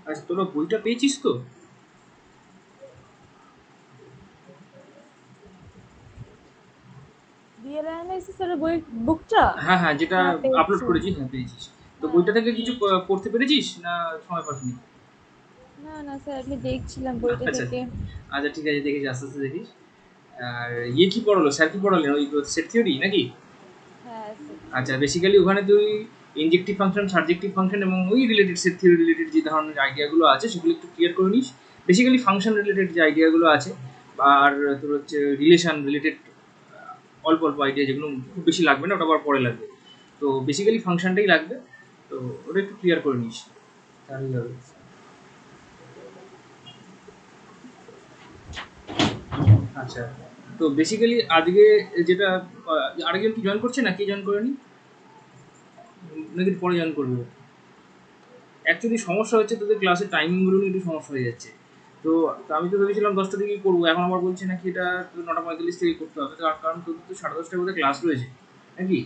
আচ্ছা, তোরা বইটা পেয়েছিস তো? ডিএল অ্যানালাইসিস এর বই বুকটা? হ্যাঁ হ্যাঁ, যেটা হ্যাঁ, আপলোড পেয়েছি। করেছিস, হ্যাঁ পেয়েছিস। তো হ্যাঁ, বইটা থেকে কিছু পেয়েছি। পড়তে পেরেছিস না সময় পাসনি? না, না স্যার, আমি দেখছিলাম বইটা আচ্ছা থেকে। আচ্ছা, ঠিক আছে, দেখিস, আস্তে আস্তে দেখিস। আর ইয়ে কি পড়ালো, স্যার কি পড়ালেন, ওই সেট থিওরি নাকি? হ্যাঁ, সেট আচ্ছা, থিওরি। বেসিক্যালি ওখানে তুই ইনজেক্টিভ ফাংশন, সাবজেক্টিভ ফাংশন এবং ওই রিলেটেড সেট থিওরি রিলেটেড যে ধরনের আইডিয়াগুলো আছে সেগুলো একটু ক্লিয়ার করে নিস। বেসিক্যালি ফাংশন রিলেটেড যে আইডিয়াগুলো আছে, আর তোর হচ্ছে রিলেশন রিলেটেড অল্প অল্প আইডিয়া, যেগুলো খুব বেশি লাগবে না, ওটা আবার পরে লাগবে। তো বেসিক্যালি ফাংশনটাই লাগবে, তো ওটা একটু ক্লিয়ার করে নিস, তাহলেই হবে। আচ্ছা, তো বেসিক্যালি আজকে যেটা আরেকজন কি জয়েন করছে না, কি জয়েন করেনি নাকি পরে জয়েন করবে? অ্যাকচুয়ালি সমস্যা হচ্ছে তোদের ক্লাসের টাইমিংগুলো নিয়ে একটু সমস্যা হয়ে যাচ্ছে। তো তো আমি তো ভেবেছিলাম 10টা থেকেই করবো, এখন আবার বলছি নাকি এটা তোদের 9:45 থেকে করতে হবে, তার কারণ তোদের তো 10:30টার মধ্যে ক্লাস রয়েছে নাকি?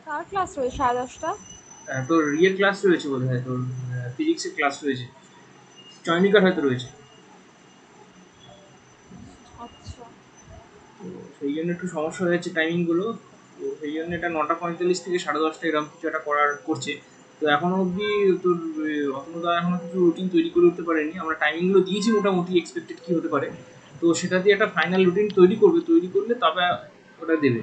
কার ক্লাস রয়েছে 10:30টা? তোর ইয়ের ক্লাস রয়েছে বোধ হয়, তোর ফিজিক্সের ক্লাস রয়েছে, চয়নিকার হয়তো রয়েছে। আচ্ছা। তো সেই জন্য একটু সমস্যা হয়ে যাচ্ছে টাইমিংগুলো। তো সেই জন্য এটা 9:45 থেকে 10:30 এরকম কিছু একটা করছে। তো এখনো অবধি তোর অতনুদা এখনো কিছু রুটিন তৈরি করে উঠতে পারেনি। আমরা টাইমিংগুলো দিয়েছি মোটামুটি, এক্সপেক্টেড কি হতে পারে। তো সেটা দিয়ে একটা ফাইনাল রুটিন তৈরি করবে, তৈরি করলে তবে ওটা দেবে,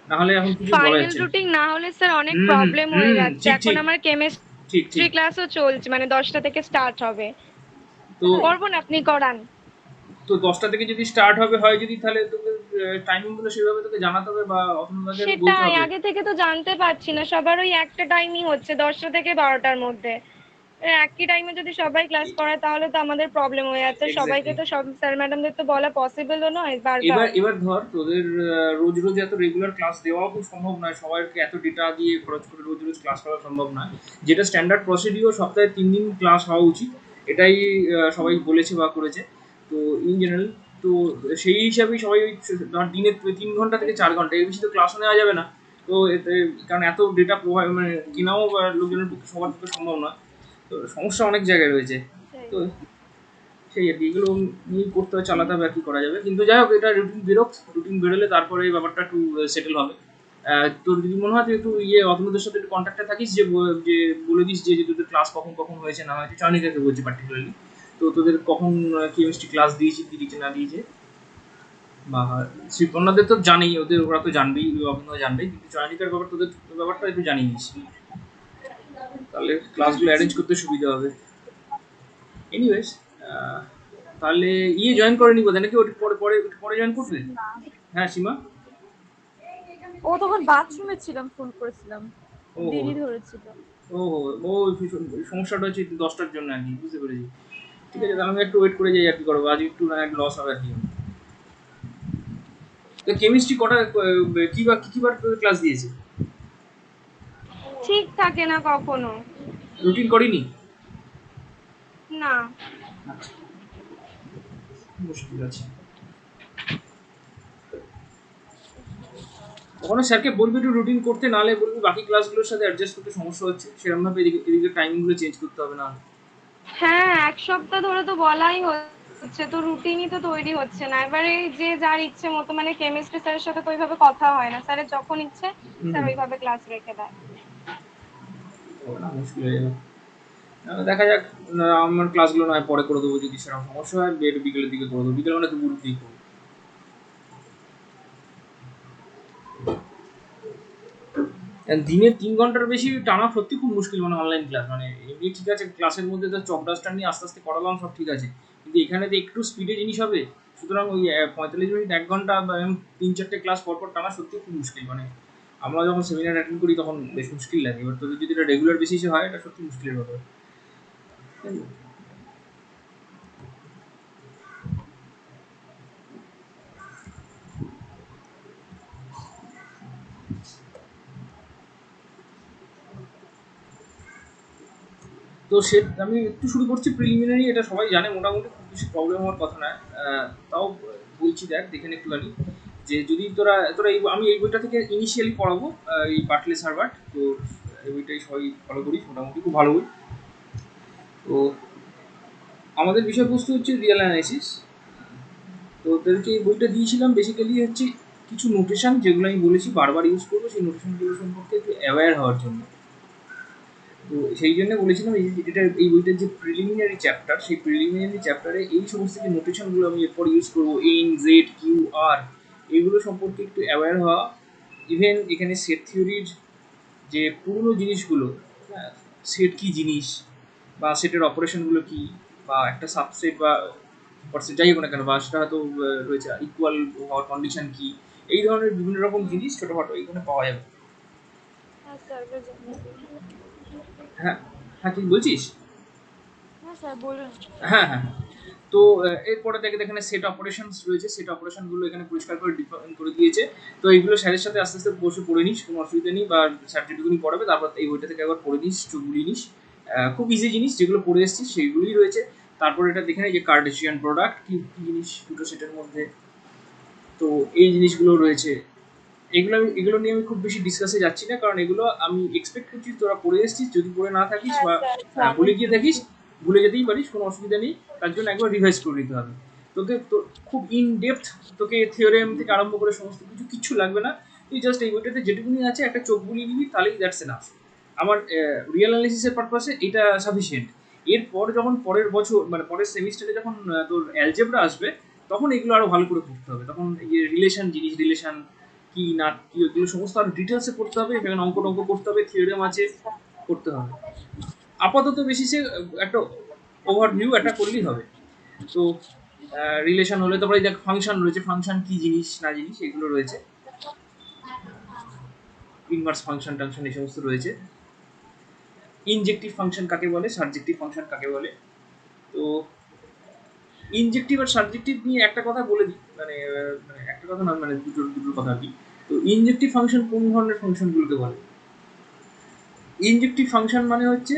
না হলে এখন কিছু বলা ফাইনাল যাচ্ছে না। রুটিন না হলে স্যার অনেক হুম হুম প্রবলেম হয়ে হুম, যাচ্ছে। ঠিক এখন ঠিক আমার ঠিক কেমিস্ট্রি ঠিক। ক্লাসও চলছে, মানে 10টা থেকে স্টার্ট হবে। তো করবো না, আপনি করান। তো 10টা থেকে যদি স্টার্ট হবে হয় যদি, তাহলে তোকে টাইমিংগুলো সেভাবে তোকে জানাতে হবে বা অতনুদাকে বলতে সেটাই, হবে। আগে থেকে তো জানতে পারছি না, সবার ওই একটা টাইমিং হচ্ছে 10টা থেকে 12টার মধ্যে। একই টাইমে যদি সবাই ক্লাস করায় তাহলে তো আমাদের প্রবলেম হয়ে যাচ্ছে, সবাইকে এক্স্যাক্টলি। তো সব স্যার ম্যাডামদের তো বলা পসিবলও নয় বারবার। এবার ধর তোদের রোজ রোজ এত রেগুলার ক্লাস দেওয়াও খুব সম্ভব নয়, সবাইকে এত ডেটা দিয়ে খরচ করে রোজ রোজ ক্লাস করা সম্ভব নয়। যেটা স্ট্যান্ডার্ড প্রসিডিওর, সপ্তাহে 3 দিন ক্লাস হওয়া উচিত, এটাই সবাই বলেছে বা করেছে। তো ইন জেনারেল, তো সেই হিসাবেই সবাই ওই ধর দিনে 3 ঘন্টা থেকে 4 ঘন্টা, এর বেশি তো ক্লাসও নেওয়া যাবে না। তো এতে, কারণ এত ডেটা প্রোভাইড মানে কেনাও লোকজনের পক্ষে, সবার পক্ষে সম্ভব নয়। তো সমস্যা অনেক জায়গায় রয়েছে। সেই। তো সেই আর কি, এগুলো নিয়ে করতে হবে, চালাতে হবে, আর কি করা যাবে। কিন্তু যাই হোক, এটা রুটিন বেরোক, রুটিন বেরোলে তারপরে এই ব্যাপারটা একটু সেটেল হবে। তোর যদি মনে হয় তুই একটু ইয়ে অতনুদের সাথে একটু কন্ট্যাক্টে থাকিস, যে বলে দিস যে তোদের ক্লাস কখন কখন হয়েছে না হয়েছে, চয়নিকাকে বলছি পার্টিকুলারলি। তো তোদের কখন কেমিস্ট্রি ক্লাস দিয়েছে না দিয়েছে, বা অন্যদের তো জানেই, ওরা তো জানবেই, অভিনয় জানবেই, কিন্তু চয়নিকার ব্যাপার, তোদের ব্যাপারটা একটু জানিয়ে দিস, তাহলে ক্লাসগুলো অ্যারেঞ্জ করতে সুবিধা হবে। এনিওয়েজ, তাহলে ইয়ে জয়েন করেনি বোধহয় নাকি, ওটা পরে পরে পরে জয়েন করবে? না, হ্যাঁ, সীমা। ও তখন বাথরুমে ছিলাম, ফোন করেছিলাম। ও হো, দেরি ধরেছিল। ও হো, ও সমস্যাটা হচ্ছে 10টার জন্য আর কি, বুঝতে পেরেছি। ঠিক আছে, তাহলে আমি একটু ওয়েট করে যাই আর কি করবো, আজ একটু না একটু লস হবে আর কি। তো কেমিস্ট্রি কটা কি বার ক্লাস দিয়েছে? ঠিক থাকে না কখনো। রুটিন করিনি? না। আচ্ছা, মুশকিল আছে। ওখানে স্যারকে বলবি একটু রুটিন করতে, নাহলে বলবি বাকি ক্লাসগুলোর সাথে অ্যাডজাস্ট করতে সমস্যা হচ্ছে, সেরকমভাবে এদিকে এদিকে টাইমিংগুলো চেঞ্জ করতে হবে না। হ্যাঁ, এক সপ্তাহ ধরে তো বলাই হচ্ছে, তো রুটিনই তো তৈরি হচ্ছে না। এবারে যে যার ইচ্ছে মতো, মানে কেমিস্ট্রি স্যারের সাথে তো ওইভাবে কথা হয় না, স্যারের যখন ইচ্ছে হুম স্যার হুম, ওইভাবে ক্লাস রেখে দেয়। না মুশকিল হয়ে যাবে। দেখা যাক, আমার ক্লাসগুলো নয় পরে করে দেবো, যদি সেরকম সমস্যা হয় বিকেলের দিকে করে দেবো, বিকেল মানে দুপুর দিকে করবো। দিনে 3 ঘন্টার বেশি টানা সত্যি খুব মুশকিল, মানে অনলাইন ক্লাস, মানে এমনি ঠিক আছে, ক্লাসের মধ্যে তো চক ডাস্টার নিয়ে আস্তে আস্তে করালাম, সব ঠিক আছে, কিন্তু এখানে তো একটু স্পিডে জিনিস হবে। সুতরাং ওই 45 মিনিট 1 ঘন্টা বা 3-4টে ক্লাস পরপর টানা সত্যি খুব মুশকিল, মানে আমরা যখন সেমিনার অ্যাটেন্ড করি তখন বেশ মুশকিল লাগে, এবার তোদের যদি এটা রেগুলার বেসিসে হয়, এটা সত্যি মুশকিলের ব্যাপার। তো সে আমি একটু শুরু করছি প্রিলিমিনারি, এটা সবাই জানে মোটামুটি, খুব বেশি প্রবলেম হওয়ার কথা নয়। তাও বলছি, দেখ দেখে নে একটুখানি, যে যদি তোরা তোরা আমি এই বইটা থেকে ইনিশিয়ালি পড়াবো, এই বাটলেস হারবার্ট। তো এই বইটাই সবাই ফলো করি, মোটামুটি খুব ভালো বই। তো আমাদের বিষয়বস্তু হচ্ছে রিয়েল অ্যানালাইসিস। তো ওদেরকে এই বইটা দিয়েছিলাম বেসিক্যালি হচ্ছে কিছু নোটেশন যেগুলো আমি বলেছি বারবার ইউজ করবো, সেই নোটেশনগুলো সম্পর্কে একটু অ্যাওয়্যার হওয়ার জন্য। তো সেই জন্য বলেছিলাম এটা এই বইটার যে প্রিলিমিনারি চ্যাপ্টার, সেই প্রিলিমিনারি চ্যাপ্টারে এই সমস্ত যে নোটেশনগুলো আমি এরপর ইউজ করবো, এন, জেড, কিউ, আর, এগুলো সম্পর্কে একটু অ্যাওয়্যার হওয়া। ইভেন এখানে সেট থিওরির যে পুরনো জিনিসগুলো, হ্যাঁ, সেট কি জিনিস বা সেটের অপারেশনগুলো কি, বা একটা সাবসেট বা যাই হোক না কেন, বা সেটা হয়তো রয়েছে ইকুয়াল হওয়ার কন্ডিশন কি, এই ধরনের বিভিন্ন রকম জিনিস ছোটোখাটো এখানে পাওয়া যাবে। হ্যাঁ স্যার বুঝুন। হ্যাঁ হ্যাঁ, ঠিক বলছিস। হ্যাঁ স্যার বলুন। হ্যাঁ হ্যাঁ হ্যাঁ। তো এরপরে দেখে এখানে সেট অপারেশনস রয়েছে, সেট অপারেশনগুলো এখানে পরিষ্কার করে ডিফাইন করে দিয়েছে। তো এইগুলো স্যারের সাথে আস্তে আস্তে বসে পড়ে নিস, কোনো অসুবিধা নেই, বা স্যার যেটুকুনি পড়াবে তারপর এই বইটা থেকে একবার পড়ে নিস, চোখ বুলিয়ে নিস। খুব ইজি জিনিস যেগুলো পড়ে এসেছিস সেইগুলোই রয়েছে। তারপর এটা দেখে নেই যে কার্টেসিয়ান প্রোডাক্ট কি কি জিনিস দুটো সেটের মধ্যে, তো এই জিনিসগুলো রয়েছে। এগুলো নিয়ে আমি খুব বেশি ডিসকাসে যাচ্ছি না, কারণ এগুলো আমি এক্সপেক্ট করছি তোরা পড়ে এসেছিস। যদি পড়ে না থাকিস হ্যাঁ বা স্যার ভুলে জানি। গিয়ে থাকিস, ভুলে যেতেই পারিস, কোনো অসুবিধা নেই। তার জন্য একবার রিভাইজ করে নিতে হবে তোকে। তো খুব ইন ডেপথ তোকে থিওরেম থেকে আরম্ভ করে সমস্ত কিচ্ছু লাগবে না। তুই জাস্ট এই বইটাতে যেটুকুনি আছে একটা চোখ বুলিয়ে নিবি, তাহলেই দ্যাটস এনাফ। আমার রিয়েল অ্যানালিসিসের পারপাসে এটা সাফিসিয়েন্ট। এরপর যখন পরের বছর মানে পরের সেমিস্টারে যখন তোর অ্যালজেব্রা আসবে, তখন এগুলো আরো ভালো করে পড়তে হবে। তখন এই যে রিলেশন জিনিস, রিলেশন কি না কি, ওগুলো সমস্ত আরো ডিটেলসে পড়তে হবে। এখানে অঙ্ক টঙ্ক করতে হবে, থিওরেম আছে, আচ্ছা। করতে হবে। আপাতত বেসিসে একটা ওভারভিউ একটা করলেই হবে। তো রিলেশন হলে তারপরে দেখ ফাংশন রয়েছে, ফাংশন কি জিনিস না জিনিস এগুলো রয়েছে, ইনভার্স ফাংশন টাংশন এই সমস্ত রয়েছে। ইনজেক্টিভ ফাংশন কাকে বলে, সাবজেক্টিভ ফাংশন কাকে বলে। তো ইনজেক্টিভ আর সাবজেক্টিভ নিয়ে একটা কথা বলে দিই, মানে একটা কথা না, মানে দুটো কথা আর কি। তো ইনজেক্টিভ ফাংশন কোন ধরনের ফাংশনগুলোকে বলে? ইনজেক্টিভ ফাংশন মানে হচ্ছে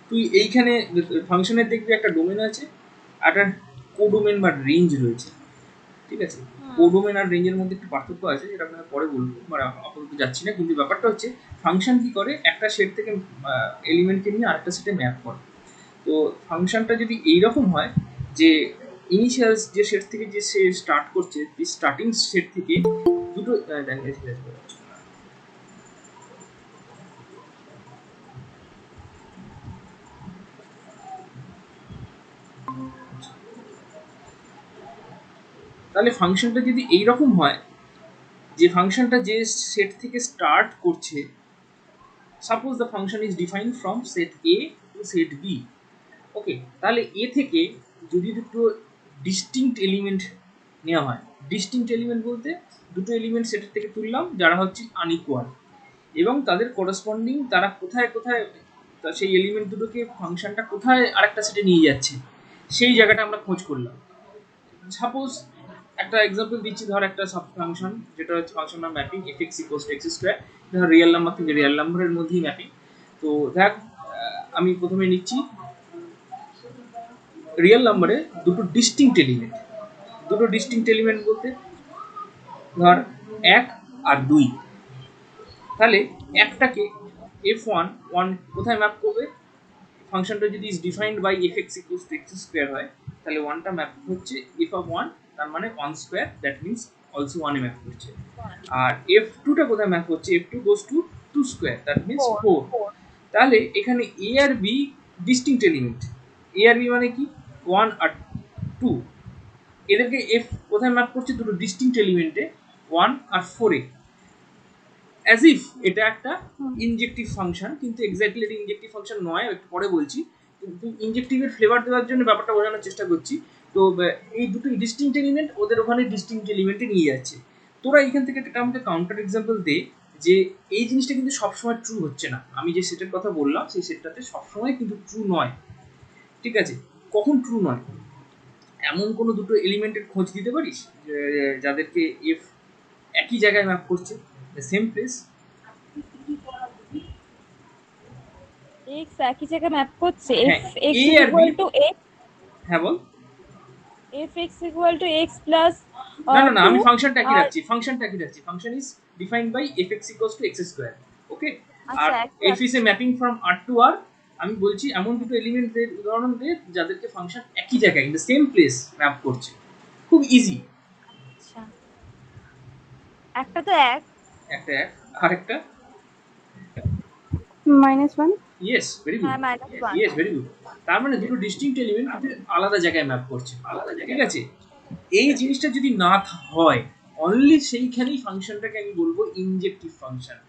তুই এইখানে ফাংশনের দেখবি একটা ডোমেন আছে, একটা কোডোমেন বা রেঞ্জ রয়েছে, ঠিক আছে। কোডোমেন আর রেঞ্জের মধ্যে একটু পার্থক্য আছে, যেটা আপনাকে পরে বলবো, মানে আপাতত যাচ্ছি না। কিন্তু ব্যাপারটা হচ্ছে ফাংশন কি করে, একটা সেট থেকে এলিমেন্টকে নিয়ে আরেকটা সেটে ম্যাপ করে। তো ফাংশনটা যদি এইরকম হয় যে ইনিশিয়াল যে সেট থেকে যে সে স্টার্ট করছে, স্টার্টিং সেট থেকে দুটো তাহলে ফাংশনটা যদি এইরকম হয় যে ফাংশনটা যে সেট থেকে স্টার্ট করছে, suppose the function is defined from set A to set B, okay, তাহলে এ থেকে যদি দুটো ডিস্টিংক্ট এলিমেন্ট নেওয়া হয়, ডিস্টিংক্ট এলিমেন্ট বলতে দুটো এলিমেন্ট সেটের থেকে তুললাম যারা হচ্ছে আনইকুয়াল, এবং তাদের করেসপন্ডিং তারা কোথায় কোথায় সেই এলিমেন্ট দুটোকে ফাংশনটা কোথায় আরেকটা সেটে নিয়ে যাচ্ছে, সেই জায়গাটা আমরা খোঁজ করলাম। সাপোজ একটা এক্সাম্পল দিচ্ছি, ধর একটা সাব ফাংশন যেটা হচ্ছে ফাংশন নাম mapping F x equals to x square, ধর রিয়েল নাম্বার থেকে রিয়েল নাম্বারের মধ্যেই ম্যাপিং। তো দেখ আমি প্রথমে নিচ্ছি রিয়েল নাম্বারে দুটো ডিস্টিংক্ট এলিমেন্ট, দুটো ডিস্টিংক্ট এলিমেন্ট বলতে ধর 1 আর 2। তাহলে একটাকে f1 কোথায় ম্যাপ করবে, ফাংশনটা যদি is defined by F x equals to x square হয়, তাহলে 1টা ম্যাপ হচ্ছে এফ অফ 1, তার মানে 1 স্কোয়ার, দ্যাট মিনস অলসো 1 এ ম্যাপ করছে। আর f2টা কোথায় ম্যাপ হচ্ছে, f2 goes to 2 square, that means 4। তাহলে এখানে এ আর বি ডিস্টিংক্ট এলিমেন্ট, এ আর বি মানে কি 1 আর 2, এদেরকে এফ কোথায় ম্যাপ করছে, দুটো ডিস্টিংক্ট এলিমেন্টে 1 আর 4 এ, অ্যাজ ইফ এটা একটা ইনজেক্টিভ ফাংশন, কিন্তু এক্স্যাক্টলি এটা ইনজেক্টিভ ফাংশন নয়, একটু পরে বলছি। কিন্তু ইনজেক্টিভের ফ্লেভার দেওয়ার জন্য ব্যাপারটা বোঝানোর চেষ্টা করছি। তো এই দুটো ডিস্টিংক্ট এলিমেন্ট ওদের ওখানে ডিস্টিংক্ট এলিমেন্টে নিয়ে যাচ্ছে। তোরা এখান থেকে একটা আমাকে কাউন্টার এক্সাম্পল দে যে এই জিনিসটা কিন্তু সবসময় ট্রু হচ্ছে না। আমি যে সেটের কথা বললাম সেই সেটটাতে সবসময় কিন্তু ট্রু নয়, ঠিক আছে। কখন ট্রু নয়, এমন কোনো দুটো এলিমেন্টের খোঁজ দিতে পারিস যাদেরকে এফ একই জায়গায় ম্যাপ করছে, দ্য সেম প্লেস। এক্স একই জায়গায় ম্যাপ করছে, হ্যাঁ, F X A is R B. Equal to X, হ্যাঁ বল। F X equal to X plus না না না, 2 আমি ফাংশনটা কি আর রাখছি, function is defined by F x equals to x square, okay. আর আচ্ছা F is a mapping from R to R, আমি বলছি এমন দুটো এলিমেন্টের উদাহরণ দে যাদেরকে ফাংশন একই জায়গায় in the same place map করছে, খুব ইজি। আচ্ছা, একটা তো এক। একটা এক, আরেকটা -1। ইয়েস ভেরি গুড, হ্যাঁ, -1। Yes very good. তার মানে দুটো ডিস্টিংক্ট এলিমেন্ট কিন্তু আলাদা জায়গায় ম্যাপ করছে, ঠিক আছে। এই জিনিসটা যদি না হয় অনলি সেইখানেই ফাংশনটাকে আমি বলবো ইনজেক্টিভ ফাংশন।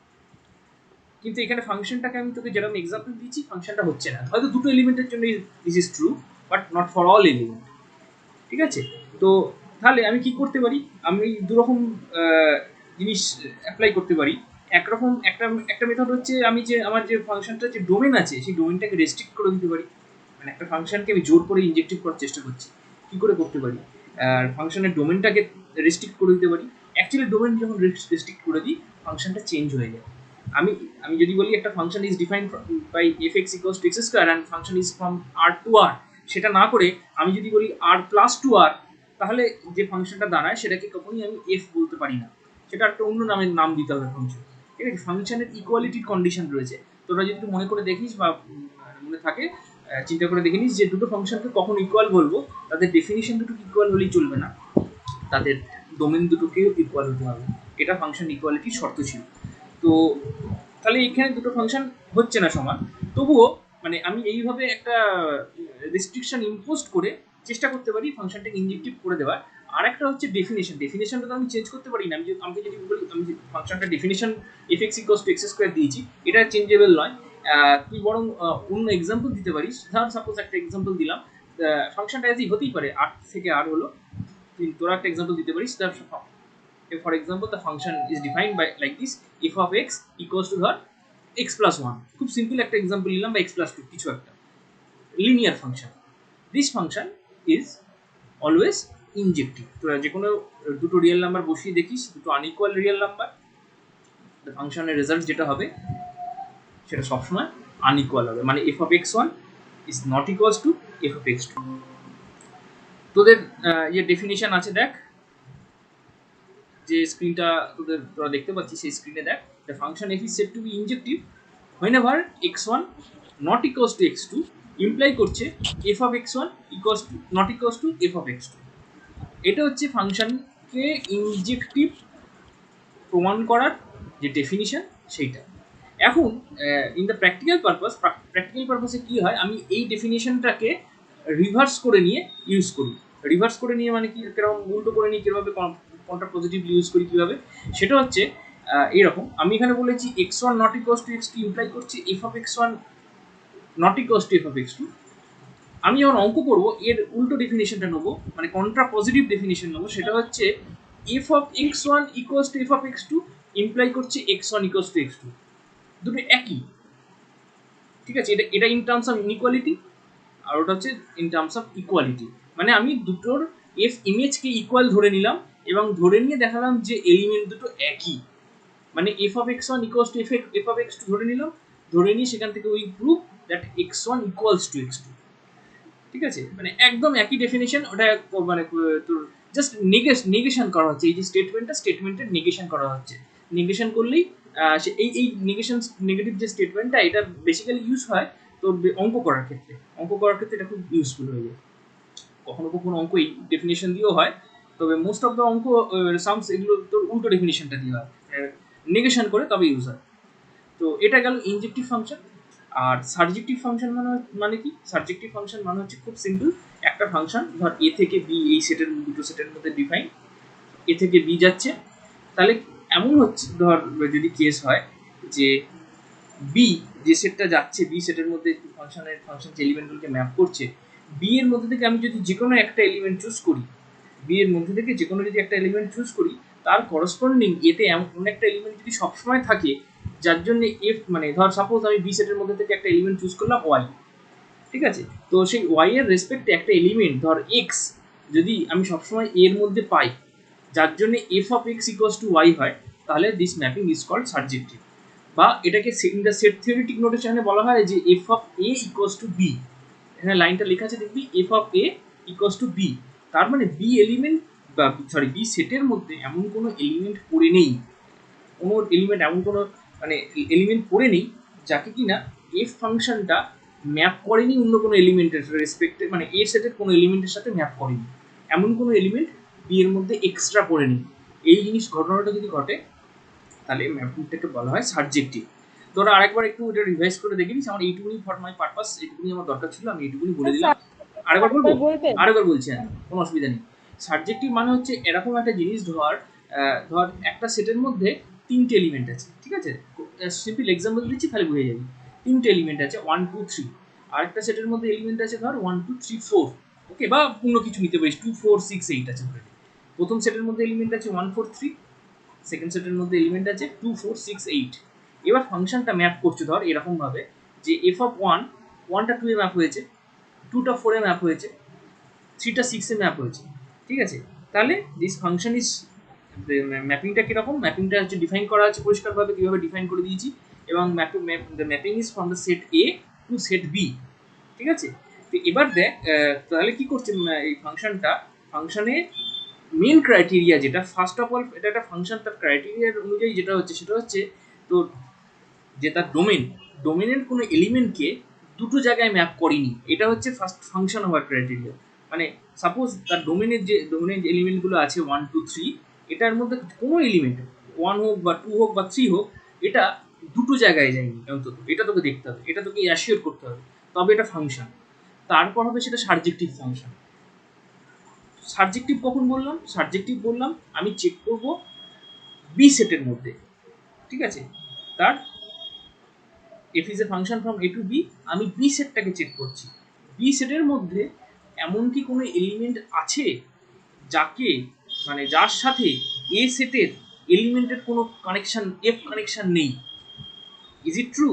কিন্তু এখানে ফাংশনটাকে আমি তোকে যেরকম এক্সাম্পল দিয়েছি ফাংশনটা হচ্ছে না, হয়তো দুটো এলিমেন্টের জন্য this is true but not for all element, ঠিক আছে। তো তাহলে আমি কি করতে পারি, আমি দুরকম জিনিস অ্যাপ্লাই করতে পারি। একরকম একটা একটা মেথড হচ্ছে আমি যে আমার যে ফাংশনটা যে ডোমেন আছে সেই ডোমেনটাকে রেস্ট্রিক্ট করে দিতে পারি। মানে একটা ফাংশনকে আমি জোর করে ইনজেক্টিভ করার চেষ্টা করছি, কি করে করতে পারি, আর ফাংশনের ডোমেনটাকে রেস্ট্রিক্ট করে দিতে পারি। অ্যাকচুয়ালি ডোমেন যখন রেস্ট্রিক্ট করে দিই ফাংশনটা চেঞ্জ হয়ে যায়। আমি আমি যদি বলি একটা function is defined by F x equals to x square and function is from R to R, সেটা না করে আমি যদি বলি আর প্লাস টু আর, তাহলে যে ফাংশনটা দাঁড়ায় সেটাকে কখনোই আমি এফ বলতে পারি না, সেটা একটা অন্য নামের নাম দিতে হবে ফাংশন, ঠিক আছে। ফাংশনের ইকুয়ালিটির কন্ডিশন রয়েছে, তোরা যদি একটু মনে করে দেখিস বা মনে থাকে চিন্তা করে দেখে নিস যে দুটো ফাংশনকে কখন ইকুয়াল বলবো, তাদের ডেফিনিশন দুটো ইকুয়াল হলেই চলবে না, তাদের ডোমেন দুটোকেও ইকুয়াল হতে হবে, এটা ফাংশন ইকুয়ালিটির শর্ত ছিল। তো তাহলে এখানে দুটো ফাংশন হচ্ছে না সমান, তবুও মানে আমি এইভাবে একটা রেস্ট্রিকশন ইম্পোজ করে চেষ্টা করতে পারি ফাংশনটাকে ইনজেক্টিভ করে দেওয়ার। আর একটা হচ্ছে ডেফিনেশন, ডেফিনেশনটা তো আমি চেঞ্জ করতে পারি না। আমাকে যদি বলি আমি যে ফাংশনটা definition F x equals to x square দিয়েছি, এটা চেঞ্জেবল নয়। তুই বরং অন্য এক্সাম্পল দিতে পারিস। ধর সাপোজ একটা এক্সাম্পল দিলাম, ফাংশনটা এজি হতেই পারে আর থেকে আর হলো, তুই তোরা একটা এক্সাম্পল দিতে পারিস। For example, the function is defined by like this: f of x equals to ধর x plus 1, খুব সিম্পল একটা এক্সাম্পল নিলাম, বা x plus 2 কিছু একটা linear function. This function is always ইনজেক্টিভ। তোরা যে কোনো দুটো রিয়েল নাম্বার বসিয়ে দেখিস, দুটো আনইকুয়াল রিয়েল নাম্বার, ফাংশনের রেজাল্ট যেটা হবে সেটা সবসময় আনইকুয়াল হবে, মানে f of x1 is not equals to f of x2। তোদের ইয়ে ডেফিনিশন আছে দেখ, যে স্ক্রিনটা তোরা দেখতে পাচ্ছিস সেই স্ক্রিনে দেখ, the function f is said to be injective whenever x1 not equals to x2 imply করছে f of x1 equals to not equals to f of x2। এটা হচ্ছে ফাংশনকে ইনজেক্টিভ প্রমাণ করার যে ডেফিনিশন সেইটা। এখন ইন দ্য প্র্যাকটিক্যাল পারপাসে কি হয়, আমি এই ডেফিনিশনটাকে রিভার্স করে নিয়ে ইউজ করি। রিভার্স করে নিয়ে মানে কি, কিরকম উল্টো করে নিয়ে কীভাবে কোনটা পজিটিভলি ইউজ করি কীভাবে, সেটা হচ্ছে এইরকম। আমি এখানে বলেছি x1 not equals to x2 imply করছি f of x1 not equals to f of x2। আমি যখন অঙ্ক করবো এর উল্টো ডেফিনেশনটা নেবো, মানে কন্ট্রা পজিটিভ ডেফিনেশন নেবো, সেটা হচ্ছে f of x1 equals to f of x2 imply করছে x1 ইকুয়ালস টু x2, দুটো একই, ঠিক আছে। এটা ইন টার্মস অফ ইনইকুয়ালিটি, আর ওটা হচ্ছে ইন টার্মস অফ ইকুয়ালিটি। মানে আমি দুটোর এফ ইমেজকে ইকুয়াল ধরে নিলাম এবং ধরে নিয়ে দেখালাম যে এলিমেন্ট দুটো একই, মানে f of x1 equals to f of x2 ধরে নিলাম, ধরে নিয়ে সেখান থেকে we prove that x1 equals to x2, ঠিক আছে। মানে একদম একই ডেফিনেশন, ওটা মানে তোর জাস্ট নেগেশন করা হচ্ছে, এই যে স্টেটমেন্টের নেগেশন করা হচ্ছে। নেগেশন করলেই এই নেগেশন নেগেটিভ যে স্টেটমেন্টটা, এটা বেসিক্যালি ইউজ হয় তো অঙ্ক করার ক্ষেত্রে এটা খুব ইউজফুল হয়ে যায়। কখনো কখনো অঙ্ক এই ডেফিনেশন দিয়েও হয়, তবে মোস্ট অফ দ্য অঙ্ক সামস এগুলো তোর উল্টো ডেফিনেশনটা দিয়ে হয়, নেগেশন করে তবে ইউজ হয়। তো এটা গেল ইনজেক্টিভ ফাংশন। আর সার্জেক্টিভ ফাংশন মানে কি? সার্জেক্টিভ ফাংশন মানে হচ্ছে খুব সিম্পল, একটা ফাংশন ধর এ থেকে বি, এই সেটের দুটো সেটের মধ্যে ডিফাইন, এ থেকে বি যাচ্ছে, তাহলে এমন হচ্ছে ধর যদি কেস হয় যে বি যে সেটটা যাচ্ছে, বি সেটের মধ্যে ফাংশন যে এলিমেন্টগুলোকে ম্যাপ করছে, বি এর মধ্যে থেকে আমি যদি যে কোনো একটা এলিমেন্ট চুজ করি, বি এর মধ্যে থেকে যে কোনো যদি একটা এলিমেন্ট চুজ করি, তার করসপন্ডিং এতে এমন একটা এলিমেন্ট যদি সবসময় থাকে যার জন্য এফ, মানে ধর সাপোজ আমি বি সেটের মধ্যে থেকে একটা এলিমেন্ট চুজ করলাম ওয়াই, ঠিক আছে। তো সেই ওয়াই এর রেসপেক্টে একটা এলিমেন্ট ধর এক্স যদি আমি সবসময় এর মধ্যে পাই, যার জন্য f of x equals to y হয়, তাহলে this mapping is called surjective. বা এটাকে ইন দ্য সেট থিওরিটিক নোটেশনে বলা হয় যে f of A equals to B. এখানে লাইনটা লেখা আছে দেখবি, f of A equals to B, তার মানে বি এলিমেন্ট বা বি সেটের মধ্যে এমন কোনো এলিমেন্ট পড়ে নেই, কোনো এলিমেন্ট এমন কোনো মানে এলিমেন্ট পড়ে নিই যাকে কিনা এফ ফাংশনটা ম্যাপ করেনি অন্য কোনো এলিমেন্টের রেসপেক্টে, মানে এ সেটের কোনো এলিমেন্টের সাথে ম্যাপ করেনি, এমন কোনো এলিমেন্ট বি এর মধ্যে এক্সট্রা পড়ে নিই। এই জিনিস ঘটনাটা যদি ঘটে তাহলে ম্যাপিংটাকে বলা হয় সাবজেক্টিভ। তো ওরা আরেকবার একটু এটা রিভাইজ করে দেখে নিস, আমার এইটুকুনি ফর মাই পারপাস, এইটুকুনি আমার দরকার ছিল, আমি এইটুকুনি বলে দিলাম। আরেকবার বলবো? বলবেন? আরেকবার বলছি, হ্যাঁ, কোনো অসুবিধা নেই। সাবজেক্টিভ মানে হচ্ছে এরকম একটা জিনিস, ধর একটা সেটের মধ্যে তিনটে এলিমেন্ট আছে, ঠিক আছে, সিম্পল এক্সাম্পল দিচ্ছি তাহলে বুঝে যাবি। তিনটে এলিমেন্ট আছে 1 2 3, আরেকটা সেটের মধ্যে এলিমেন্ট আছে ধর 1 2 3 4, ওকে, বা অন্য কিছু নিতে পারিস 2 4 6 8 আছে ধরে নে। প্রথম সেটের মধ্যে এলিমেন্ট আছে 1 4 3, সেকেন্ড সেটের মধ্যে এলিমেন্ট আছে 2 4 6 8। এবার ফাংশনটা ম্যাপ করছে ধর এরকম ভাবে যে এফ অফ 1টা 2 এ ম্যাপ হয়েছে, 2টা 4 এ ম্যাপ হয়েছে, 3টা 6 এ ম্যাপ হয়েছে, ঠিক আছে। তাহলে দিস ফাংশন ইজ, ম্যাপিংটা কিরকম, ম্যাপিংটা হচ্ছে ডিফাইন করা আছে পরিষ্কারভাবে, কিভাবে ডিফাইন করে দিয়েছি, এবং mapping is from the set A to set B, ঠিক আছে। তো এবার দেখ তাহলে কি করছে এই ফাংশনে মেন ক্রাইটেরিয়া যেটা, ফার্স্ট অফ অল এটা একটা ফাংশন, তার ক্রাইটেরিয়ার অনুযায়ী যেটা হচ্ছে সেটা হচ্ছে তো যে তার ডোমেনের কোনো এলিমেন্টকে দুটো জায়গায় ম্যাপ করেনি, এটা হচ্ছে ফার্স্ট ফাংশন হওয়ার ক্রাইটেরিয়া। মানে সাপোজ তার ডোমেনের যে এলিমেন্টগুলো আছে 1 2 3, এটার মধ্যে কোনো এলিমেন্ট 1 হোক বা 2 হোক বা 3 হোক, এটা দুটো জায়গায় যায়নি অন্তত, এটা তোকে দেখতে হবে, এটা তোকে অ্যাসিওর করতে হবে, তবে এটা ফাংশন। তারপর হবে সেটা সাবজেক্টিভ ফাংশন। সাবজেক্টিভ কখন বললাম? সাবজেক্টিভ বললাম আমি চেক করব বি সেটের মধ্যে, ঠিক আছে, তার f is a function from A to B, আমি বি সেটটাকে চেক করছি, বি সেটের মধ্যে এমন কি কোনো এলিমেন্ট আছে যাকে, মানে যার সাথে এ সেটের এলিমেন্টের কোনো কানেকশন, এফ কানেকশন নেই। Is it true?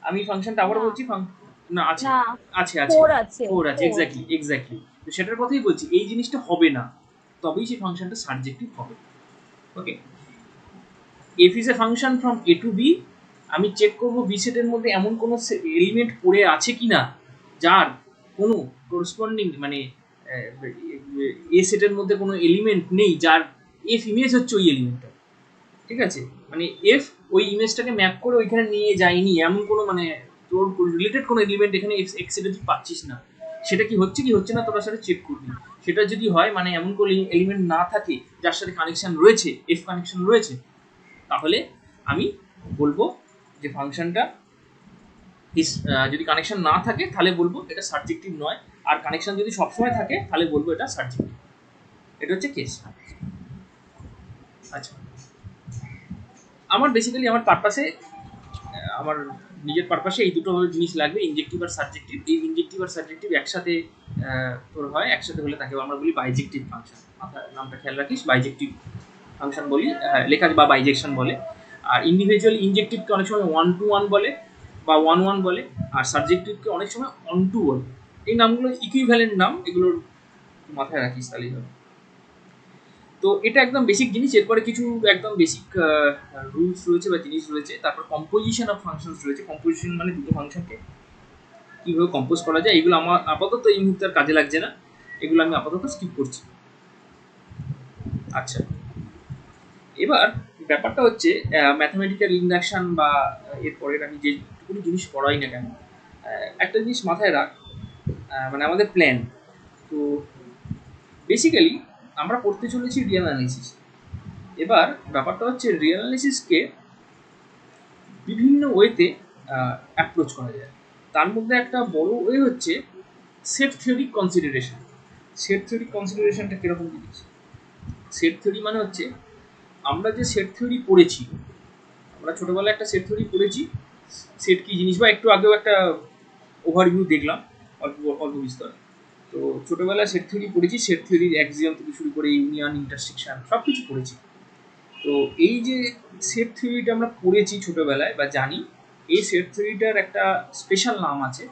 আমি ফাংশনটা আবার না। বলছি, না আছে, না, আছে আছে 4 আছে। 4 আছে, এক্স্যাক্টলি। তো সেটার কথাই বলছি, এই জিনিসটা হবে না, তবেই সেই ফাংশনটা সাবজেক্টিভ হবে। Okay, F is a function from A to B, আমি চেক করব বি সেটের মধ্যে এমন কোনো এলিমেন্ট পড়ে আছে কিনা যার কোনো করসপন্ডিং, মানে এ সেটের মধ্যে কোনো এলিমেন্ট নেই যার এফ ইমেজ হচ্ছে ওই এলিমেন্টটা, ঠিক আছে, মানে এফ ওই ইমেজটাকে ম্যাপ করে ওইখানে নিয়ে যায়নি, এমন কোনো, মানে তোর রিলেটেড কোনো এলিমেন্ট এখানে এক্স সেটে তুই পাচ্ছিস না, সেটা কি হচ্ছে কি হচ্ছে না তোরা সাথে চেক করবি। সেটা যদি হয়, মানে এমন কোনো এলিমেন্ট না থাকে যার সাথে কানেকশন রয়েছে, এফ কানেকশন রয়েছে, তাহলে আমি বলবো যে ফাংশনটা যদি কানেকশন না থাকে তাহলে বলবো এটা সাবজেক্টিভ নয়, আর কানেকশন যদি সবসময় থাকে তাহলে বলবো এটা সাবজেক্টিভ। এটা হচ্ছে কেস। আচ্ছা, আমার বেসিক্যালি আমার পারপাসে, আমার নিজের পারপাসে এই দুটো জিনিস লাগবে, ইনজেক্টিভ আর সাবজেক্টিভ। এই ইনজেক্টিভ আর সাবজেক্টিভ একসাথে তোর হয়, একসাথে হলে তাকে আমরা বলি বাইজেক্টিভ ফাংশন। মাথা নামটা খেয়াল রাখিস, বাইজেক্টিভ ফাংশন বলি, লেখা বা বাইজেকশন বলে। আর ইন্ডিভিজুয়াল ইনজেক্টিভকে অনেক সময় 1 to 1 বলে বা 1 1 বলে, আর সাবজেক্টিভকে অনেক সময় অন টু বলে। এই নামগুলো ইকুইভ্যালেন্ট নাম, এগুলোর মাথায় রাখিস তাহলেই হবে। তো এটা একদম বেসিক জিনিস। এরপরে কিছু একদম বেসিক রুলস রয়েছে বা জিনিস রয়েছে। তারপর কম্পোজিশন অফ ফাংশনস রয়েছে। কম্পোজিশন মানে দুটো ফাংশনকে কীভাবে কম্পোজ করা যায়, এগুলো আমার আপাতত এই মুহূর্তে আর কাজে লাগছে না, এগুলো আমি আপাতত স্কিপ করছি। আচ্ছা, এবার ব্যাপারটা হচ্ছে ম্যাথমেটিক্যাল ইন্ডাকশন বা এরপরের আমি যেটুকুনি জিনিস পড়াই না কেন, একটা জিনিস মাথায় রাখ, মানে আমাদের প্ল্যান তো বেসিক্যালি আমরা পড়তে চলেছি রিয়েল অ্যানালিসিস। এবার ব্যাপারটা হচ্ছে রিয়েল অ্যানালিসিসকে বিভিন্ন ওয়েতে অ্যাপ্রোচ করা যায়। তার মধ্যে একটা বড় ওয়ে হচ্ছে সেট থিওরিক কনসিডারেশন। সেট থিওরিক কনসিডারেশনটা কীরকম জিনিস? সেট থিওরি মানে হচ্ছে আমরা যে সেট থিওরি পড়েছি, আমরা ছোটোবেলায় একটা সেট থিওরি পড়েছি, সেট কী জিনিস, বা একটু আগেও একটা ওভারভিউ দেখলাম অল্প বিস্তর। তো ছোটোবেলায় সেট থিওরি পড়েছি, সেট থিওরির অ্যাক্সিওম থেকে শুরু করে ইউনিয়ন, ইন্টারসেকশন সব কিছু পড়েছি। তো এই যে সেট থিওরিটা আমরা পড়েছি ছোটোবেলায় বা জানি, এই সেট থিওরিটার একটা স্পেশাল নাম আছে।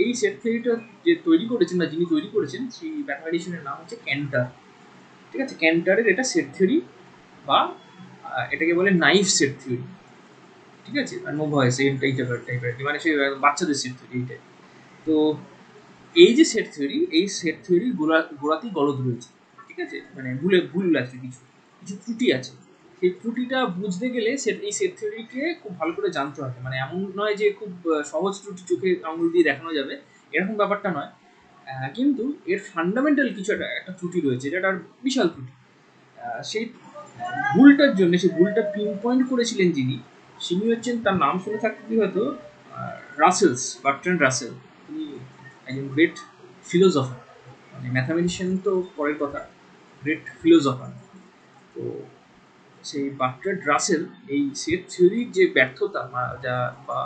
এই সেট থিওরিটা যে তৈরি করেছেন বা যিনি তৈরি করেছেন সেই ম্যাথমেটিশিয়ানের নাম হচ্ছে ক্যান্টার, ঠিক আছে। ক্যান্টারের এটা সেট থিওরি, বা এটাকে বলে নাইফ সেট থিওরি, ঠিক আছে, আর নো ভয়েস এই টাইপের, মানে সেই বাচ্চাদের সেট থিওরি এইটাই। তো এই যে সেট থিওরি, এই সেট থিওরির গোড়াতেই গলদ রয়েছে, ঠিক আছে, মানে ভুল আছে, কিছু ত্রুটি আছে। সেই ত্রুটিটা বুঝতে গেলে এই সেট থিওরিকে খুব ভালো করে জানতে হবে, মানে এমন নয় যে খুব সহজ ত্রুটি চোখে আঙুল দিয়ে দেখানো যাবে, এরকম ব্যাপারটা নয়। কিন্তু এর ফান্ডামেন্টাল কিছু একটা ত্রুটি রয়েছে, যেটা একটা বিশাল ত্রুটি। সেই ভুলটার জন্য, সেই ভুলটা পিন পয়েন্ট করেছিলেন তিনি হচ্ছেন, তার নাম শুনে থাকতে হয়তো, বার্ট্রান্ড রাসেল। তিনি একজন গ্রেট ফিলোসফার, মানে ম্যাথামেটিশিয়ান তো পরের কথা, গ্রেট ফিলোসফার। তো সেই বার্ট্রান্ড রাসেল এই সেট থিওরির যে ব্যর্থতা বা